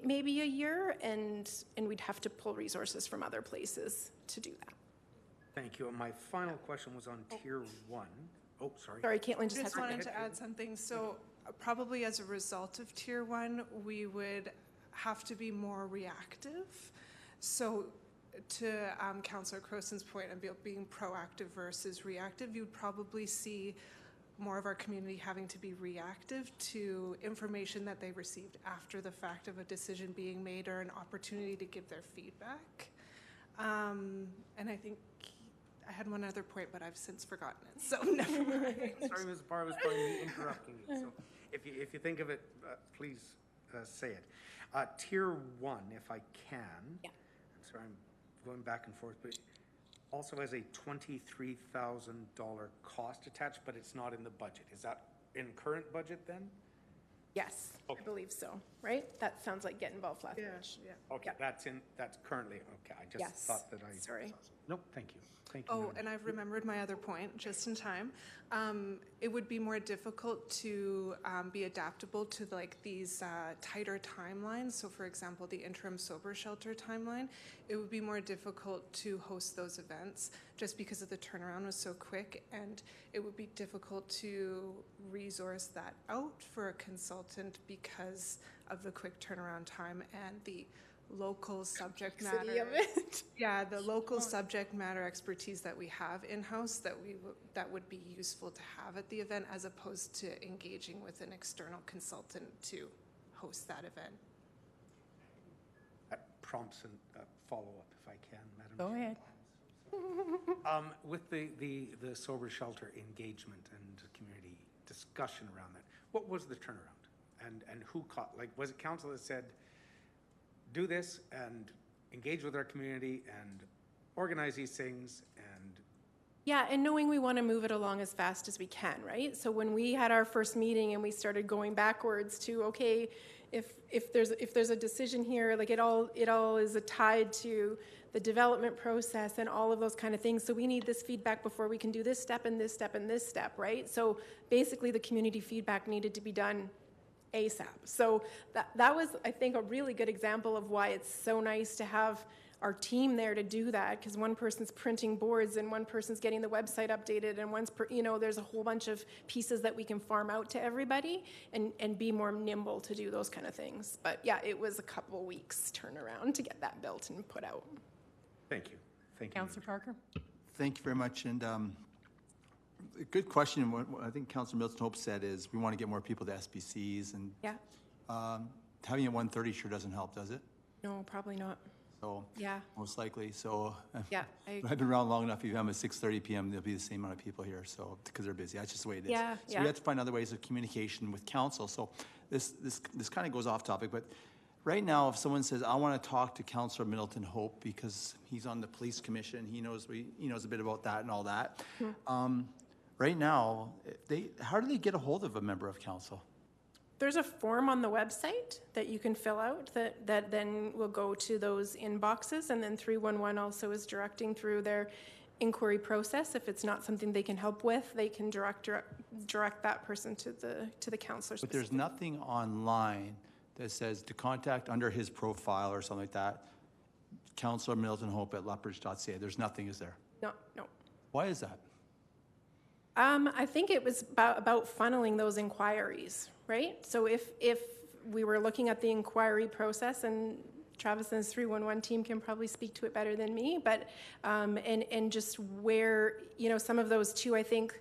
maybe a year, and we'd have to pull resources from other places to do that. Thank you. And my final question was on Tier 1. Oh, sorry. Sorry, Caitlin just had Just something. wanted to add something. So probably as a result of Tier 1, we would have to be more reactive. So to Councillor Croson's point about being proactive versus reactive, you'd probably see more of our community having to be reactive to information that they received after the fact of a decision being made or an opportunity to give their feedback. And I think I had one other point, but I've since forgotten it, so never mind. Sorry, Ms. Barr, was probably me interrupting you. So if you think of it, please say it. Tier 1, if I can. Yeah. I'm sorry, I'm going back and forth, but also has a $23,000 cost attached, but it's not in the budget. Is that in current budget then? Yes, I believe so, right? That sounds like Get Involved Lethbridge. Yeah. Okay, Yeah. that's currently, okay. I just Yes. thought that I. Sorry. Nope, thank you. Thank you. Oh, Madam and I've remembered my other point just in time. It would be more difficult to be adaptable to like these tighter timelines. So for example, the interim sober shelter timeline, it would be more difficult to host those events just because of the turnaround was so quick, and it would be difficult to resource that out for a consultant because of the quick turnaround time and the local subject matter. City of it. Yeah, the local subject matter expertise that we have in-house that would be useful to have at the event, as opposed to engaging with an external consultant to host that event. That prompts a follow-up, if I can, Madam Go Chair. ahead. With the sober shelter engagement and community discussion around that, what was the turnaround? And who caught, like, was it council that said, do this and engage with our community and organize these things and... Yeah, and knowing we want to move it along as fast as we can, right? So when we had our first meeting and we started going backwards to, okay, if there's a decision here, like it all is tied to the development process and all of those kind of things. So we need this feedback before we can do this step and this step and this step, right? So basically the community feedback needed to be done ASAP. So that was, I think, a really good example of why it's so nice to have our team there to do that, because one person's printing boards and one person's getting the website updated and there's a whole bunch of pieces that we can farm out to everybody and be more nimble to do those kind of things. But yeah, it was a couple weeks turnaround to get that built and put out. Thank you. Thank you. Councillor Parker? Thank you very much. And a good question. What I think Councillor Milton Hope said is we want to get more people to SBCs, and Yeah. having it 1:30 sure doesn't help, does it? No, probably not. So Yeah. most likely. So Yeah. I've been around long enough. If you have them at 6:30 p.m., there'll be the same amount of people here. So because they're busy, that's just the way it is. Yeah, So yeah. we have to find other ways of communication with council. So this kind of goes off topic, but right now, if someone says, "I want to talk to Councillor Middleton Hope because he's on the police commission, he knows a bit about that and all that," right now, how do they get a hold of a member of council? There's a form on the website that you can fill out that then will go to those inboxes, and then 311 also is directing through their inquiry process. If it's not something they can help with, they can direct that person to the counselor. But there's nothing online that says to contact under his profile or something like that, Councillor Middleton Hope at lethbridge.ca. There's nothing, is there? No. Why is that? I think it was about funneling those inquiries, right? So if we were looking at the inquiry process, and Travis and his 311 team can probably speak to it better than me, but and just where, some of those too, I think,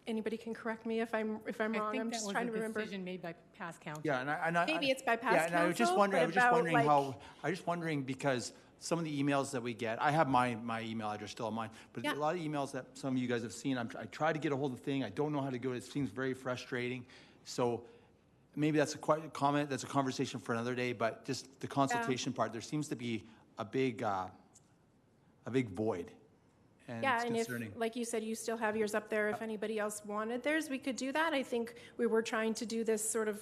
anybody can correct me if I'm I wrong. think I'm that just was trying a to remember. decision made by past council. Yeah, and I. Maybe it's by Yeah, past and I was just council, wondering, but about, like- I was just wondering because some of the emails that we get, I have my email address still on mine, but Yeah. a lot of emails that some of you guys have seen, I try to get a hold of the thing, I don't know how to do it, it seems very frustrating. So maybe that's a quite a comment, that's a conversation for another day, but just the consultation part, there seems to be a big void. And Yeah, it's and if, concerning. like you said, you still have yours up there, if anybody else wanted theirs, we could do that. I think we were trying to do this sort of,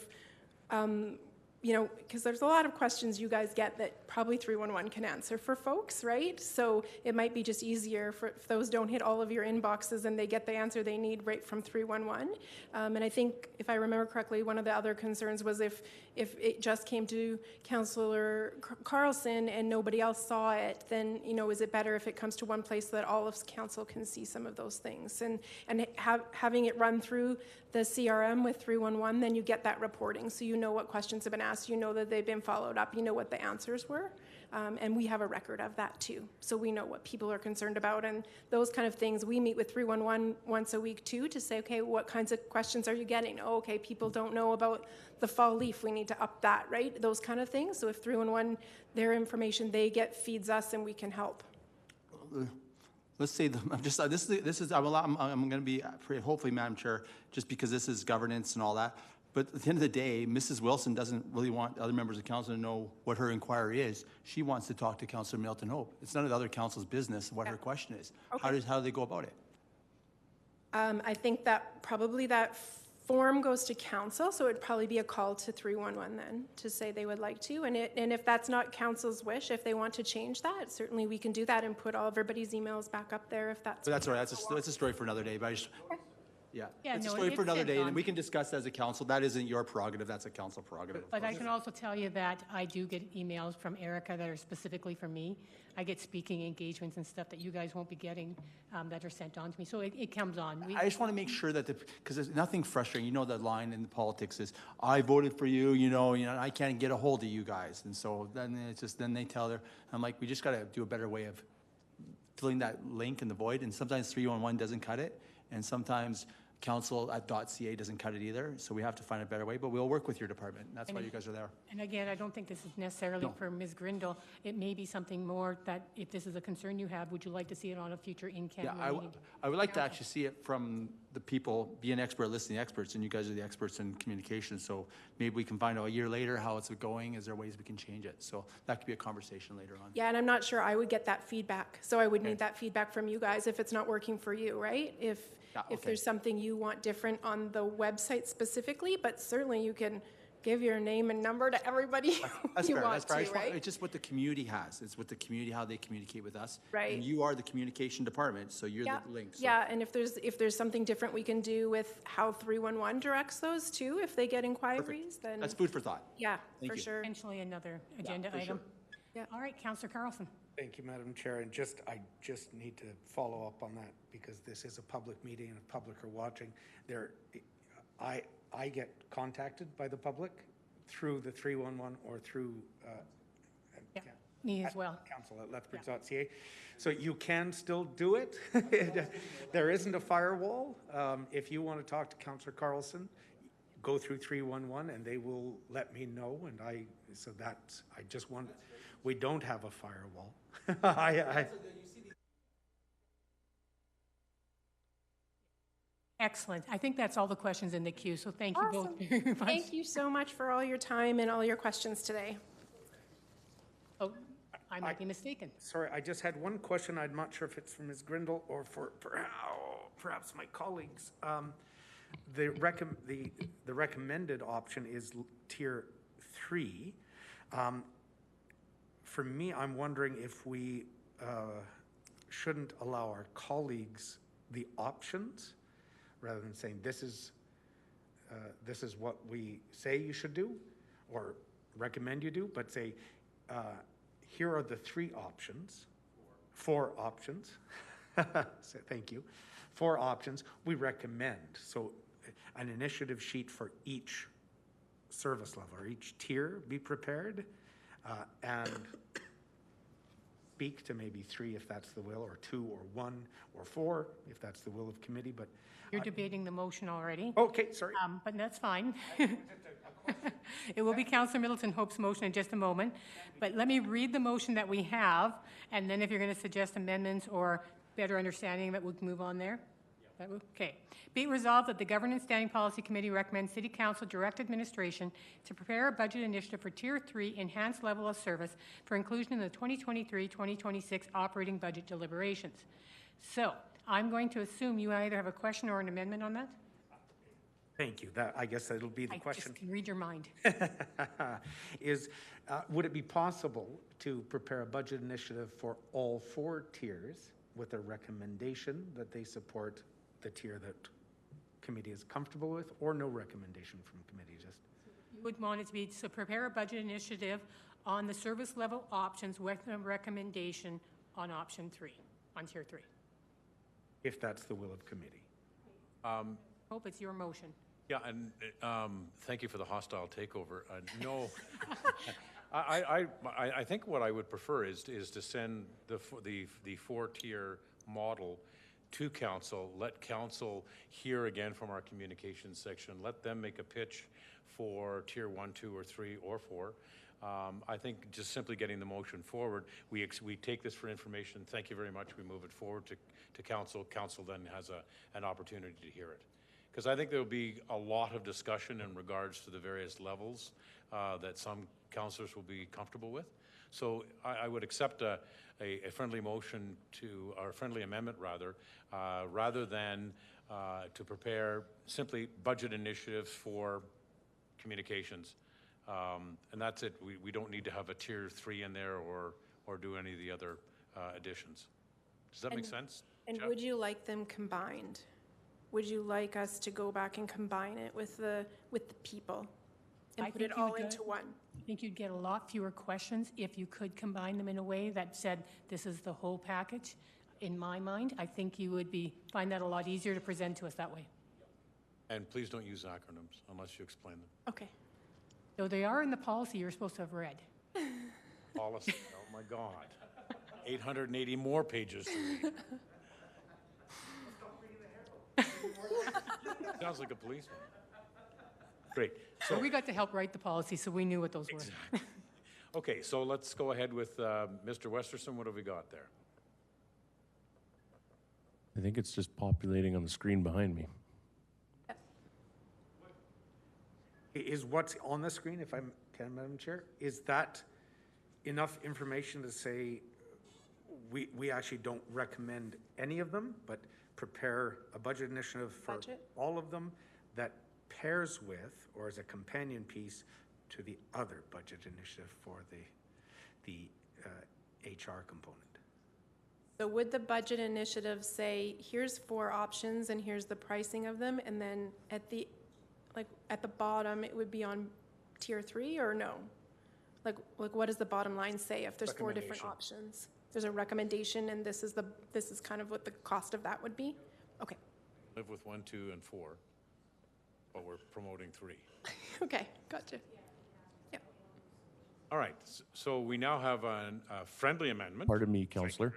you know, because there's a lot of questions you guys get that probably 311 can answer for folks, right? So it might be just easier for if those don't hit all of your inboxes and they get the answer they need right from 311. And I think, if I remember correctly, one of the other concerns was if it just came to Councillor Carlson and nobody else saw it, then, you know, is it better if it comes to one place so that all of council can see some of those things? And having it run through the CRM with 311, then you get that reporting. So you know what questions have been asked, you know that they've been followed up, you know what the answers were. And we have a record of that too. So we know what people are concerned about and those kind of things. We meet with 311 once a week too to say, okay, what kinds of questions are you getting? Oh, okay, people don't know about the fall leaf. We need to up that, right? Those kind of things. So if 311, their information they get feeds us and we can help. Let's say, I'm just, this is, I'm going to be, hopefully, Madam Chair, just because this is governance and all that. But at the end of the day, Mrs. Wilson doesn't really want other members of council to know what her inquiry is. She wants to talk to Councillor Milton Hope. It's none of the other council's business what her question is. Okay. How do they go about it? I think that probably that form goes to council, so it'd probably be a call to 311 then to say they would like to. And if that's not council's wish, if they want to change that, certainly we can do that and put all of everybody's emails back up there if that's. But that's all right. That's a story for another day. But I just, yeah, Yeah, it's a no, story it for another sends day, on. and we can discuss as a council. That isn't your prerogative. That's a council prerogative. But I can also tell you that I do get emails from Erica that are specifically for me. I get speaking engagements and stuff that you guys won't be getting that are sent on to me. So it comes on. I just want to make sure that because there's nothing frustrating. You know, the line in politics is, I voted for you, you know, I can't get a hold of you guys. And so then it's just, then they tell her, I'm like, we just got to do a better way of filling that link in the void. And sometimes 311 doesn't cut it. And sometimes council@.ca doesn't cut it either. So we have to find a better way, but we'll work with your department. That's why you guys are there. And again, I don't think this is necessarily No. for Ms. Grindle. It may be something more that if this is a concern you have, would you like to see it on a future Yeah, in-camera meeting? I would like to actually see it from the people, be an expert, listening to experts, and you guys are the experts in communication. So maybe we can find out a year later how it's going. Is there ways we can change it? So that could be a conversation later on. Yeah, and I'm not sure I would get that feedback. So I would need that feedback from you guys if it's not working for you, right? If okay. there's something you want different on the website specifically, but certainly you can give your name and number to everybody That's you fair. want That's fair. to, right? It's just what the community has. It's what the community, how they communicate with us. Right. And you are the communication department, so you're Yeah, the link. So yeah, and if there's something different we can do with how 311 directs those too, if they get inquiries, then, that's food for thought. yeah, Thank for you. sure. Potentially another agenda for item. sure. Yeah. All right, Councillor Carlson. Thank you, Madam Chair, and I just need to follow up on that because this is a public meeting and if public are watching, I get contacted by the public through the 311 or through Yeah, me as well. council@lethbridge.ca. So you can still do it. There isn't a firewall. If you want to talk to Councillor Carlson, go through 311 and they will let me know. And we don't have a firewall. Excellent. I think that's all the questions in the queue, so thank you both Awesome. very much. Thank you so much for all your time and all your questions today. Oh, I might be mistaken. Sorry, I just had one question. I'm not sure if it's for Ms. Grindle or for perhaps my colleagues. The recommended option is tier 3. For me, I'm wondering if we shouldn't allow our colleagues the options rather than saying this is what we say you should do or recommend you do, but say here are the 3 options, 4 options. So, thank you. 4 options we recommend. So an initiative sheet for each service level or each tier be prepared. And speak to maybe 3 if that's the will, or 2 or 1 or 4 if that's the will of committee, but, You're debating the motion already, okay, sorry. but that's fine. It will be Councillor Middleton Hope's motion in just a moment, but let me read the motion that we have, and then if you're going to suggest amendments or better understanding of it, we can move on there. Okay. Be it resolved that the Governance Standing Policy Committee recommends City Council direct administration to prepare a budget initiative for Tier 3 enhanced level of service for inclusion in the 2023-2026 operating budget deliberations. So I'm going to assume you either have a question or an amendment on that? Thank you. That, I guess that'll be the I question. just can read your mind. Would it be possible to prepare a budget initiative for all 4 tiers with a recommendation that they support the tier that committee is comfortable with, or no recommendation from committee? Just You would want it to be to prepare a budget initiative on the service level options with a recommendation on option 3, on tier 3. if that's the will of committee. Hope it's your motion. Yeah, and thank you for the hostile takeover. No, I think what I would prefer is to send the 4-tier model to council, let council hear again from our communications section, let them make a pitch for tier 1, 2, or 3, or 4. I think just simply getting the motion forward, we take this for information. Thank you very much. We move it forward to council. Council then has an opportunity to hear it. Because I think there will be a lot of discussion in regards to the various levels that some councillors will be comfortable with. So I would accept a friendly motion to, or a friendly amendment rather than to prepare simply budget initiatives for communications. And that's it. We don't need to have a tier 3 in there or do any of the other additions. Does that make sense? And Jeff? would you like them combined? Would you like us to go back and combine it with the people and I put think it you all would into one? I think you'd get a lot fewer questions if you could combine them in a way that said, this is the whole package. In my mind, I think you would find that a lot easier to present to us that way. And please don't use acronyms unless you explain them. Okay. Though they are in the policy you're supposed to have read. Policy, oh my God. 880 more pages to read. Sounds like a policeman. Great. So we got to help write the policy, so we knew what those were. Okay, so let's go ahead with Mr. Westerson. What have we got there? I think it's just populating on the screen behind me. Is what's on the screen, if I can, Madam Chair, is that enough information to say we actually don't recommend any of them, but prepare a budget initiative for all of them that pairs with or is a companion piece to the other budget initiative for the HR component? So would the budget initiative say, here's 4 options and here's the pricing of them, and then at the bottom, it would be on tier 3, or no? Like what does the bottom line say if there's 4 different options? There's a recommendation, and this is kind of what the cost of that would be? Okay. Live with 1, 2, and 4, but we're promoting 3. Okay, gotcha. Yeah. All right, so we now have a friendly amendment. Pardon me, Councillor.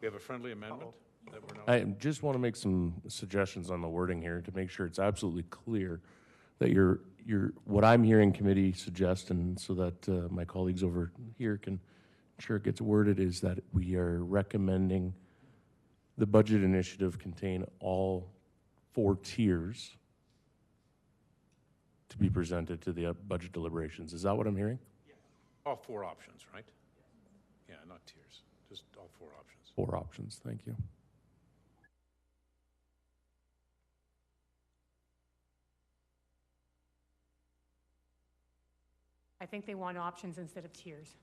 We have a friendly amendment that we're now. I just want to make some suggestions on the wording here to make sure it's absolutely clear that what I'm hearing committee suggest, and so that my colleagues over here can ensure it gets worded, is that we are recommending the budget initiative contain all 4 tiers to be presented to the budget deliberations. Is that what I'm hearing? All 4 options, right? Yeah, not tiers, just all 4 options. 4 options, thank you. I think they want options instead of tiers.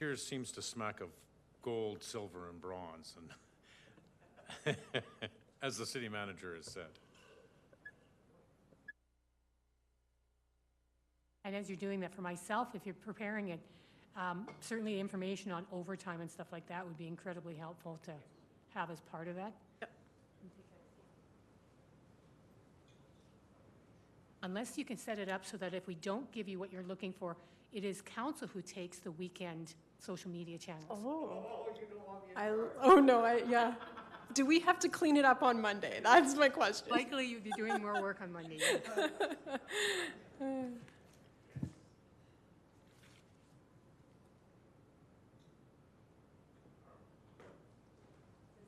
Tiers seems to smack of gold, silver, and bronze, and as the city manager has said. And as you're doing that for myself, if you're preparing it, certainly information on overtime and stuff like that would be incredibly helpful to have as part of that. Yep. Unless you can set it up so that if we don't give you what you're looking for It is council who takes the weekend social media channels. Oh, no, yeah. Do we have to clean it up on Monday? That's my question. Likely you'd be doing more work on Monday. Yes.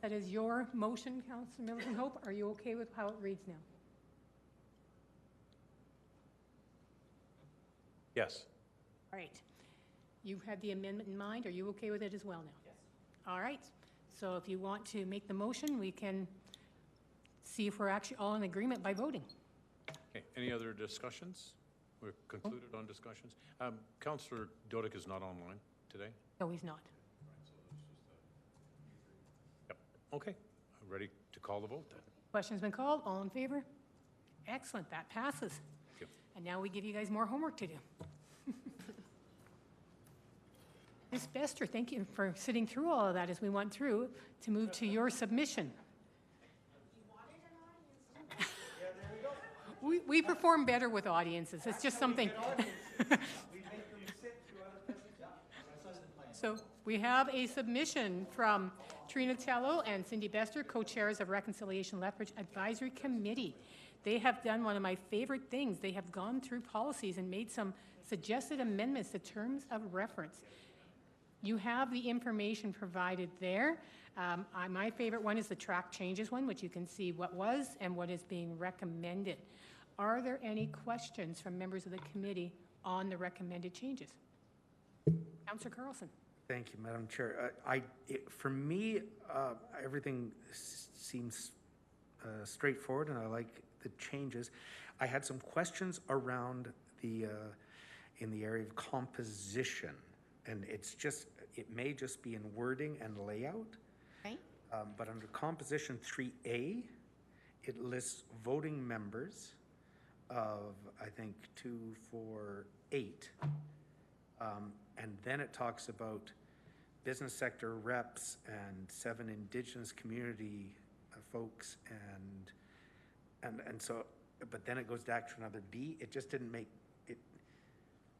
That is your motion, Councillor Millicent Hope. Are you okay with how it reads now? Yes. All right. You had the amendment in mind. Are you okay with it as well now? Yes. All right. So if you want to make the motion, we can see if we're actually all in agreement by voting. Okay, any other discussions? We're concluded on discussions. Councillor Dodick is not online today? No, he's not. Yep. Okay, I'm ready to call the vote then. Question's been called. All in favor? Excellent. That passes. Thank you. And now we give you guys more homework to do. Ms. Bester, thank you for sitting through all of that as we went through to move to your submission. We perform better with audiences. It's just something. So we have a submission from Trina Tello and Cindy Bester, co-chairs of Reconciliation Lethbridge Advisory Committee. They have done one of my favorite things. They have gone through policies and made some suggested amendments to terms of reference. You have the information provided there. My favorite one is the track changes one, which you can see what was and what is being recommended. Are there any questions from members of the committee on the recommended changes? Councillor Carlson. Thank you, Madam Chair. For me, everything seems straightforward, and I like the changes. I had some questions around the in the area of composition, and it may just be in wording and layout. Right. But under composition 3A, it lists voting members of, I think, 2, 4, 8. And then it talks about business sector reps and 7 Indigenous community folks and so, but then it goes back to another B. It just didn't make it.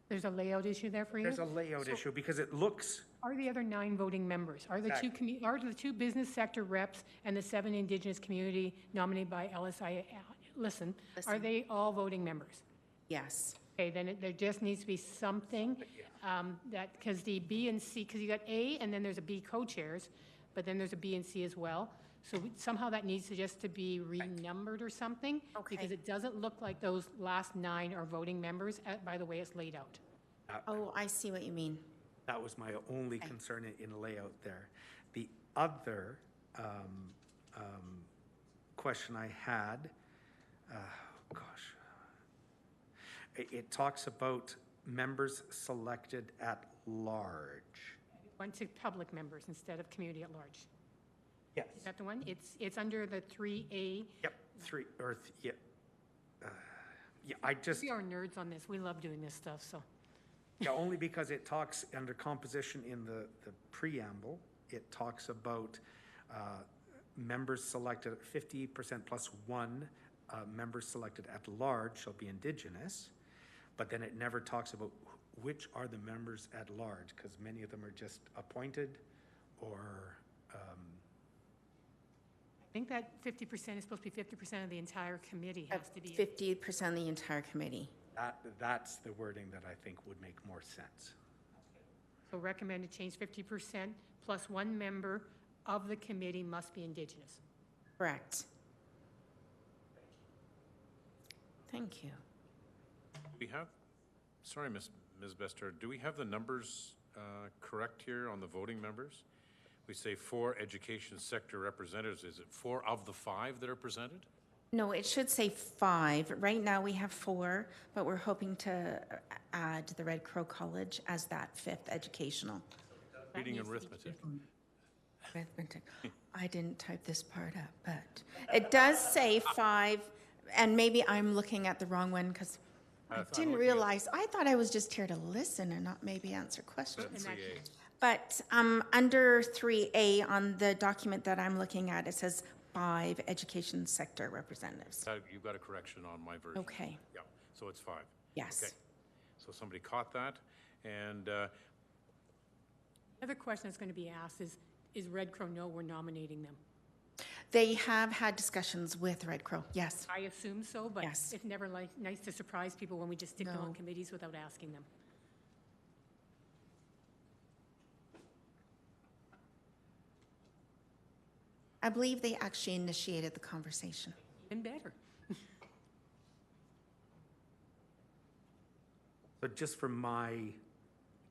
There's a layout issue there for you? There's a layout issue because it looks. Are the other 9 voting members? Are the two business sector reps and the 7 Indigenous community nominated by LSI, listen, are they all voting members? Yes. Okay, then there just needs to be something that, because the B and C, because you got A and then there's a B co-chairs, but then there's a B and C as well. So somehow that needs to be renumbered or something. Okay. Because it doesn't look like those last 9 are voting members by the way it's laid out. Oh, I see what you mean. That was my only concern in layout there. The other question I had, it talks about members selected at large. Went to public members instead of community at large. Yes. Is that the one? It's under the 3A. Yep, I just, We are nerds on this. We love doing this stuff, so. yeah, only because it talks under composition in the preamble, it talks about members selected at 50% plus 1 members selected at large shall be Indigenous, but then it never talks about which are the members at large, because many of them are just appointed or I think that 50% is supposed to be 50% of the entire committee has to be. 50% of the entire committee. that's the wording that I think would make more sense. So recommended change 50% plus 1 member of the committee must be Indigenous. Correct. Thank you. We have, sorry, Ms. Bester, do we have the numbers correct here on the voting members? We say 4 education sector representatives. Is it 4 of the 5 that are presented? No, it should say 5. Right now we have 4, but we're hoping to add the Red Crow College as that 5th educational. Reading and arithmetic. Arithmetic. I didn't type this part up, but it does say 5, and maybe I'm looking at the wrong one because I didn't realize. I thought I was just here to listen and not maybe answer questions. 3A. But under 3A on the document that I'm looking at, it says 5 education sector representatives. You've got a correction on my version. Okay, Yeah, so it's 5. yes. Okay. So somebody caught that. And Another question that's going to be asked is Red Crow know we're nominating them? They have had discussions with Red Crow, yes. I assume so, but Yes. it's never nice to surprise people when we just stick them on No. committees without asking them. I believe they actually initiated the conversation. Even better. But just for my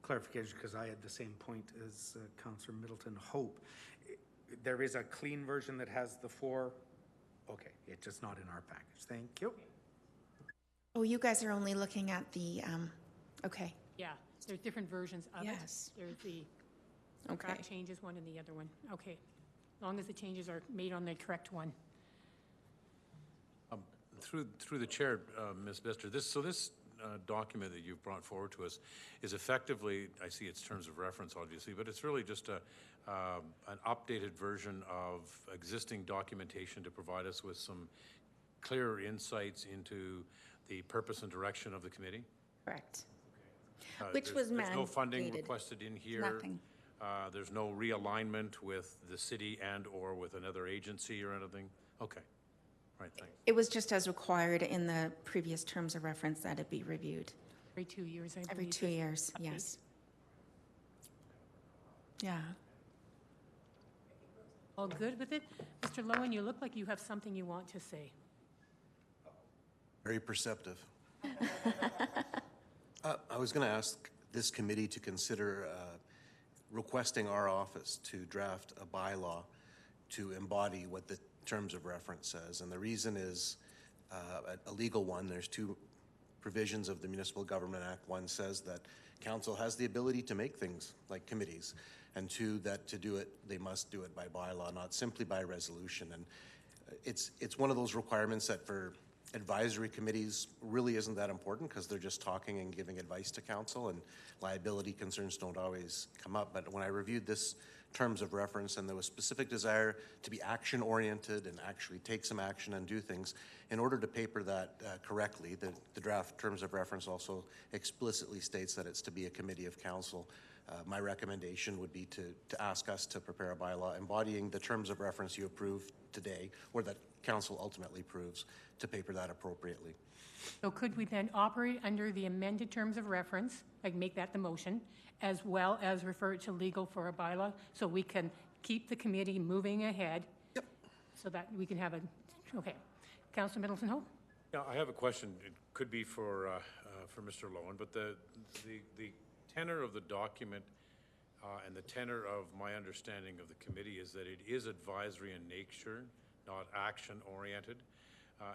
clarification, because I had the same point as Councillor Middleton Hope, there is a clean version that has the 4. Okay, it's just not in our package. Thank you. Oh, you guys are only looking at the, okay, Yeah, there's different versions of it. Yes. There's the okay. track changes one and the other one. Okay, as long as the changes are made on the correct one. through the chair, Ms. Bister, this document that you've brought forward to us is effectively, I see its terms of reference, obviously, but it's really just an updated version of existing documentation to provide us with some clearer insights into the purpose and direction of the committee? Correct. Which was There's no funding mandated. requested in here? Nothing. There's no realignment with the city and/or with another agency or anything? Okay. Right, thanks. It was just as required in the previous terms of reference that it be reviewed. Every 2 years, I believe. Every 2 years, Update. yes. Yeah. All good with it? Mr. Lowen, you look like you have something you want to say. Very perceptive. I was going to ask this committee to consider requesting our office to draft a bylaw to embody what the terms of reference says. And the reason is a legal one. There's 2 provisions of the Municipal Government Act. One says that council has the ability to make things like committees, and 2, that to do it, they must do it by bylaw, not simply by resolution. And it's one of those requirements that for advisory committees really isn't that important because they're just talking and giving advice to council, and liability concerns don't always come up. But when I reviewed this terms of reference and there was specific desire to be action oriented and actually take some action and do things, in order to paper that correctly, the draft terms of reference also explicitly states that it's to be a committee of council. My recommendation would be to ask us to prepare a bylaw embodying the terms of reference you approve today, or that council ultimately approves, to paper that appropriately. So could we then operate under the amended terms of reference, like make that the motion, as well as refer it to legal for a bylaw, so we can keep the committee moving ahead? Yep. So that we can have a, okay. Councilor Middleton Hope? Yeah, I have a question. It could be for Mr. Lowen, but the tenor of the document and the tenor of my understanding of the committee is that it is advisory in nature, not action-oriented.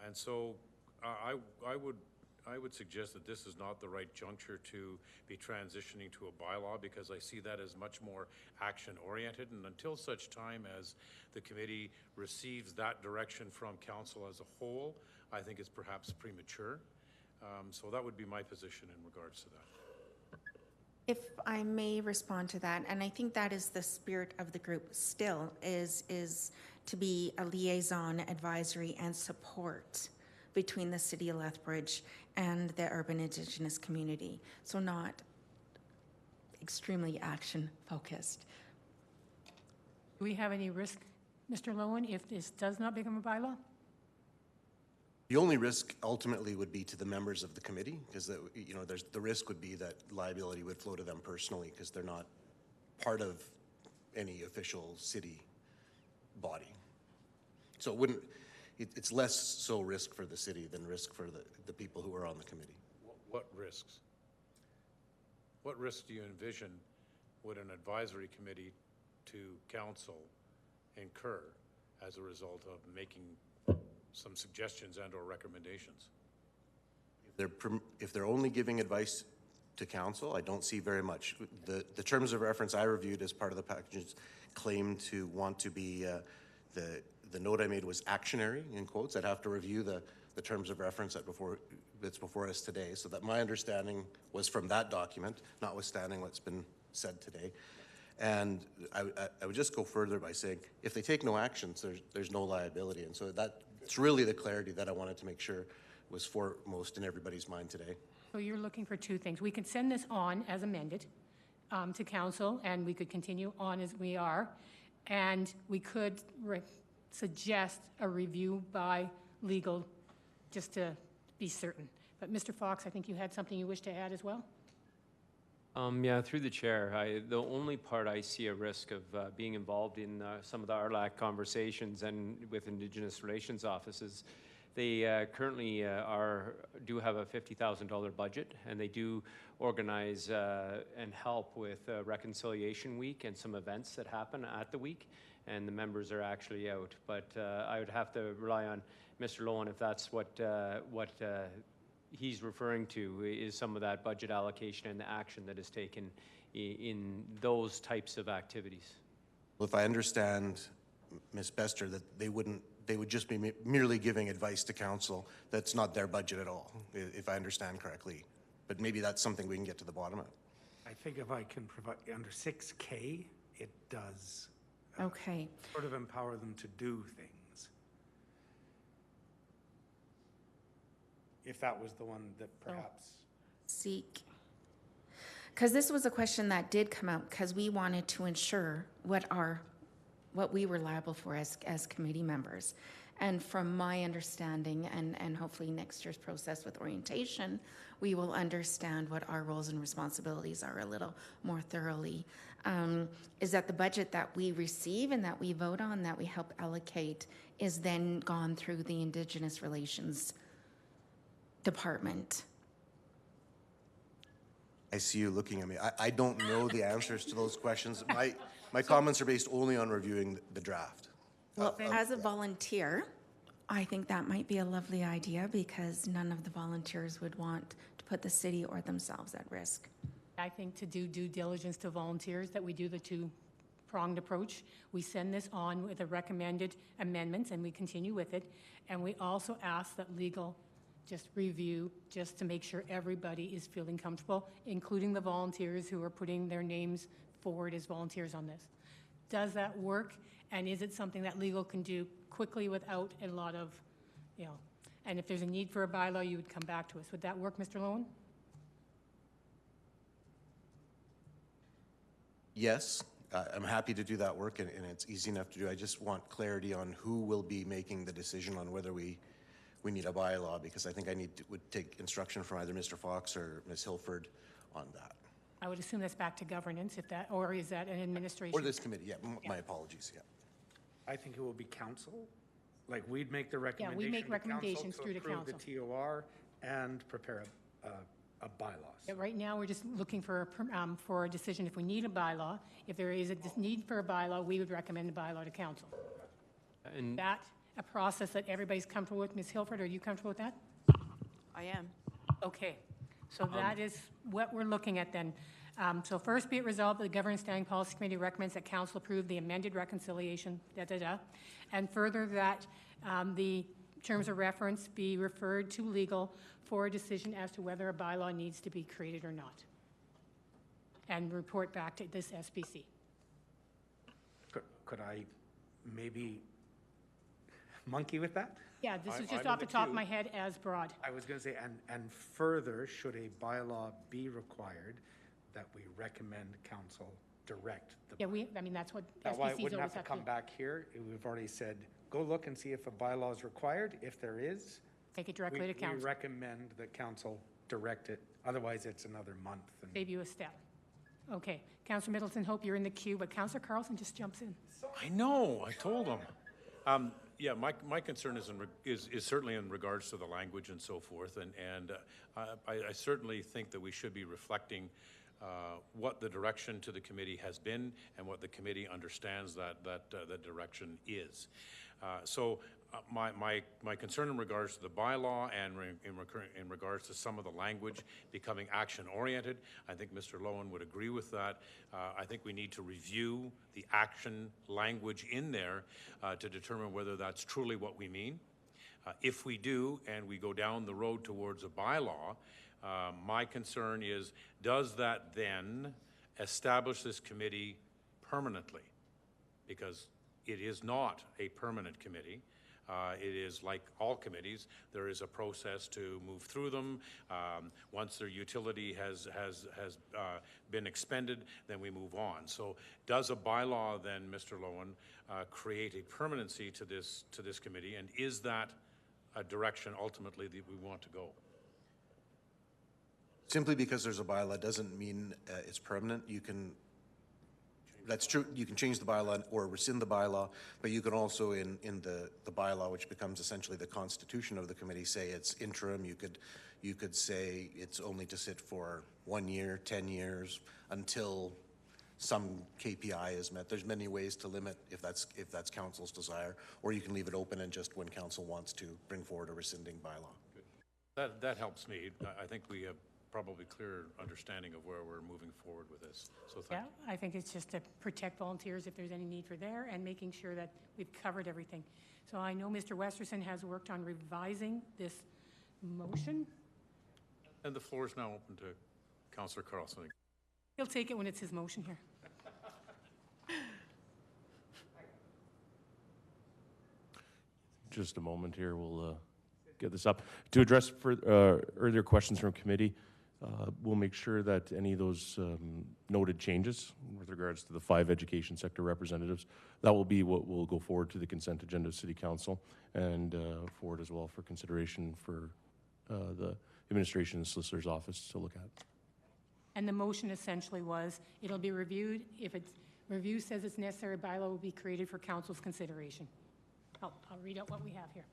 And so I would suggest that this is not the right juncture to be transitioning to a bylaw, because I see that as much more action-oriented. And until such time as the committee receives that direction from council as a whole, I think it's perhaps premature. So that would be my position in regards to that. If I may respond to that, and I think that is the spirit of the group still, is to be a liaison, advisory, and support between the city of Lethbridge and the urban Indigenous community. So not extremely action-focused. Do we have any risk, Mr. Lowen, if this does not become a bylaw? The only risk ultimately would be to the members of the committee, because the risk would be that liability would flow to them personally, because they're not part of any official city body. So it wouldn't. It's less so risk for the city than risk for the people who are on the committee. What risks? What risks do you envision would an advisory committee to council incur as a result of making some suggestions and or recommendations? If they're only giving advice to council, I don't see very much. The terms of reference I reviewed as part of the package claim to want to be the note I made was actionary, in quotes. I'd have to review the terms of reference that's before us today, so that my understanding was from that document, notwithstanding what's been said today. And I would just go further by saying, if they take no actions, there's no liability. And so it's really the clarity that I wanted to make sure was foremost in everybody's mind today. So you're looking for two things. We could send this on as amended to council, and we could continue on as we are. And we could suggest a review by legal, just to be certain. But Mr. Fox, I think you had something you wish to add as well? Yeah, through the chair, the only part I see a risk of being involved in some of the RLAC conversations and with Indigenous Relations offices, they currently do have a $50,000 budget, and they do organize and help with Reconciliation Week and some events that happen at the week, and the members are actually out. But I would have to rely on Mr. Lowen if that's what he's referring to, is some of that budget allocation and the action that is taken in those types of activities. Well, if I understand, Ms. Bester, that they would just be merely giving advice to council that's not their budget at all, if I understand correctly. But maybe that's something we can get to the bottom of. I think if I can provide, under 6K, it does Okay. sort of empower them to do things. If that was the one that perhaps. Seek. Because this was a question that did come out, because we wanted to ensure what we were liable for as committee members. And from my understanding, and hopefully next year's process with orientation, we will understand what our roles and responsibilities are a little more thoroughly. Is that the budget that we receive and that we vote on, that we help allocate, is then gone through the Indigenous Relations Department? I see you looking at me. I don't know the answers to those questions. My comments are based only on reviewing the draft. Well, as a volunteer, I think that might be a lovely idea, because none of the volunteers would want to put the city or themselves at risk. I think to do due diligence to volunteers, that we do the two-pronged approach. We send this on with the recommended amendments, and we continue with it. And we also ask that legal just review, just to make sure everybody is feeling comfortable, including the volunteers who are putting their names forward as volunteers on this. Does that work? And is it something that legal can do quickly without a lot of, and if there's a need for a bylaw, you would come back to us. Would that work, Mr. Lowen? Yes, I'm happy to do that work, and it's easy enough to do. I just want clarity on who will be making the decision on whether we need a bylaw, because I think would take instruction from either Mr. Fox or Ms. Hilford on that. I would assume that's back to governance, or is that an administration? Or this committee, yeah, my apologies, yeah. I think it will be council. Like, we'd make the Yeah, recommendation we make to recommendations council through to to approve council. the TOR and prepare a bylaws. Yeah, right now, we're just looking for a decision if we need a bylaw. If there is a need for a bylaw, we would recommend a bylaw to council. And That a process that everybody's comfortable with? Ms. Hilford, are you comfortable with that? I am. Okay, so that is what we're looking at then. So first, be it resolved that the Governance Standing Policy Committee recommends that council approve the amended reconciliation, and further that the terms of reference be referred to legal for a decision as to whether a bylaw needs to be created or not, and report back to this SPC. Could I maybe monkey with that? Yeah, this is I'm just in off the the top of queue. my head as broad. I was going to say, and further, should a bylaw be required, that we recommend council direct the. Yeah, that's what That why it SPCs wouldn't always have to come back here. We've already said, go look and see if a bylaw is required. If there is, take it directly to we council. recommend that council direct it. Otherwise, it's another month. And Save you a step. Okay, Councillor Middleton, hope you're in the queue, but Councillor Carlson just jumps in. I know, I told him. Yeah, my concern is certainly in regards to the language and so forth, and I certainly think that we should be reflecting what the direction to the committee has been and what the committee understands that direction is. So my concern in regards to the bylaw and in regards to some of the language becoming action-oriented, I think Mr. Lowen would agree with that. I think we need to review the action language in there to determine whether that's truly what we mean. If we do, and we go down the road towards a bylaw, my concern is, does that then establish this committee permanently? Because it is not a permanent committee. It is like all committees, there is a process to move through them. Once their utility has been expended, then we move on. So does a bylaw then, Mr. Lowen, create a permanency to this committee? And is that a direction ultimately that we want to go? Simply because there's a bylaw doesn't mean it's permanent. You can, that's true, you can change the bylaw or rescind the bylaw, but you can also in the bylaw, which becomes essentially the constitution of the committee, say it's interim. You could say it's only to sit for 1 year, 10 years, until some KPI is met. There's many ways to limit if that's council's desire, or you can leave it open and just when council wants to bring forward a rescinding bylaw. That helps me. I think we have probably clear understanding of where we're moving forward with this. So Yeah, thank you. I think it's just to protect volunteers if there's any need for there, and making sure that we've covered everything. So I know Mr. Westerson has worked on revising this motion. And the floor is now open to Councillor Carlson. He'll take it when it's his motion here. Just a moment here, we'll get this up. To address earlier questions from committee, we'll make sure that any of those noted changes with regards to the 5 education sector representatives, that will be what will go forward to the consent agenda of City Council and forward as well for consideration for the administration and solicitor's office to look at. And the motion essentially was, it'll be reviewed. If it's, review says it's necessary, bylaw will be created for council's consideration. I'll read out what we have here.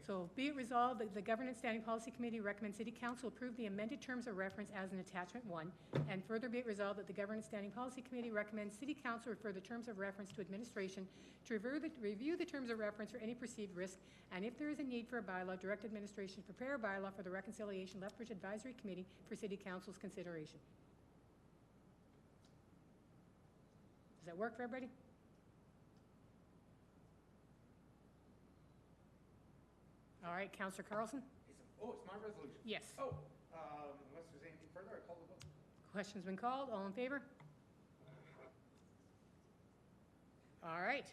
So be it resolved that the Governance Standing Policy Committee recommends City Council approve the amended terms of reference as in Attachment 1, and further be it resolved that the Governance Standing Policy Committee recommends City Council refer the terms of reference to administration to review the terms of reference for any perceived risk, and if there is a need for a bylaw, direct administration to prepare a bylaw for the Reconciliation Lethbridge Advisory Committee for City Council's consideration. Does that work for everybody? All right, Councillor Carlson? Oh, it's my resolution. Yes. Oh, unless there's anything further, I call the vote. Question's been called. All in favor? All right,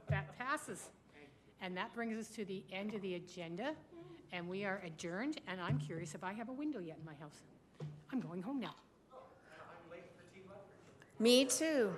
that passes. And that brings us to the end of the agenda, and we are adjourned, and I'm curious if I have a window yet in my house. I'm going home now. Me too.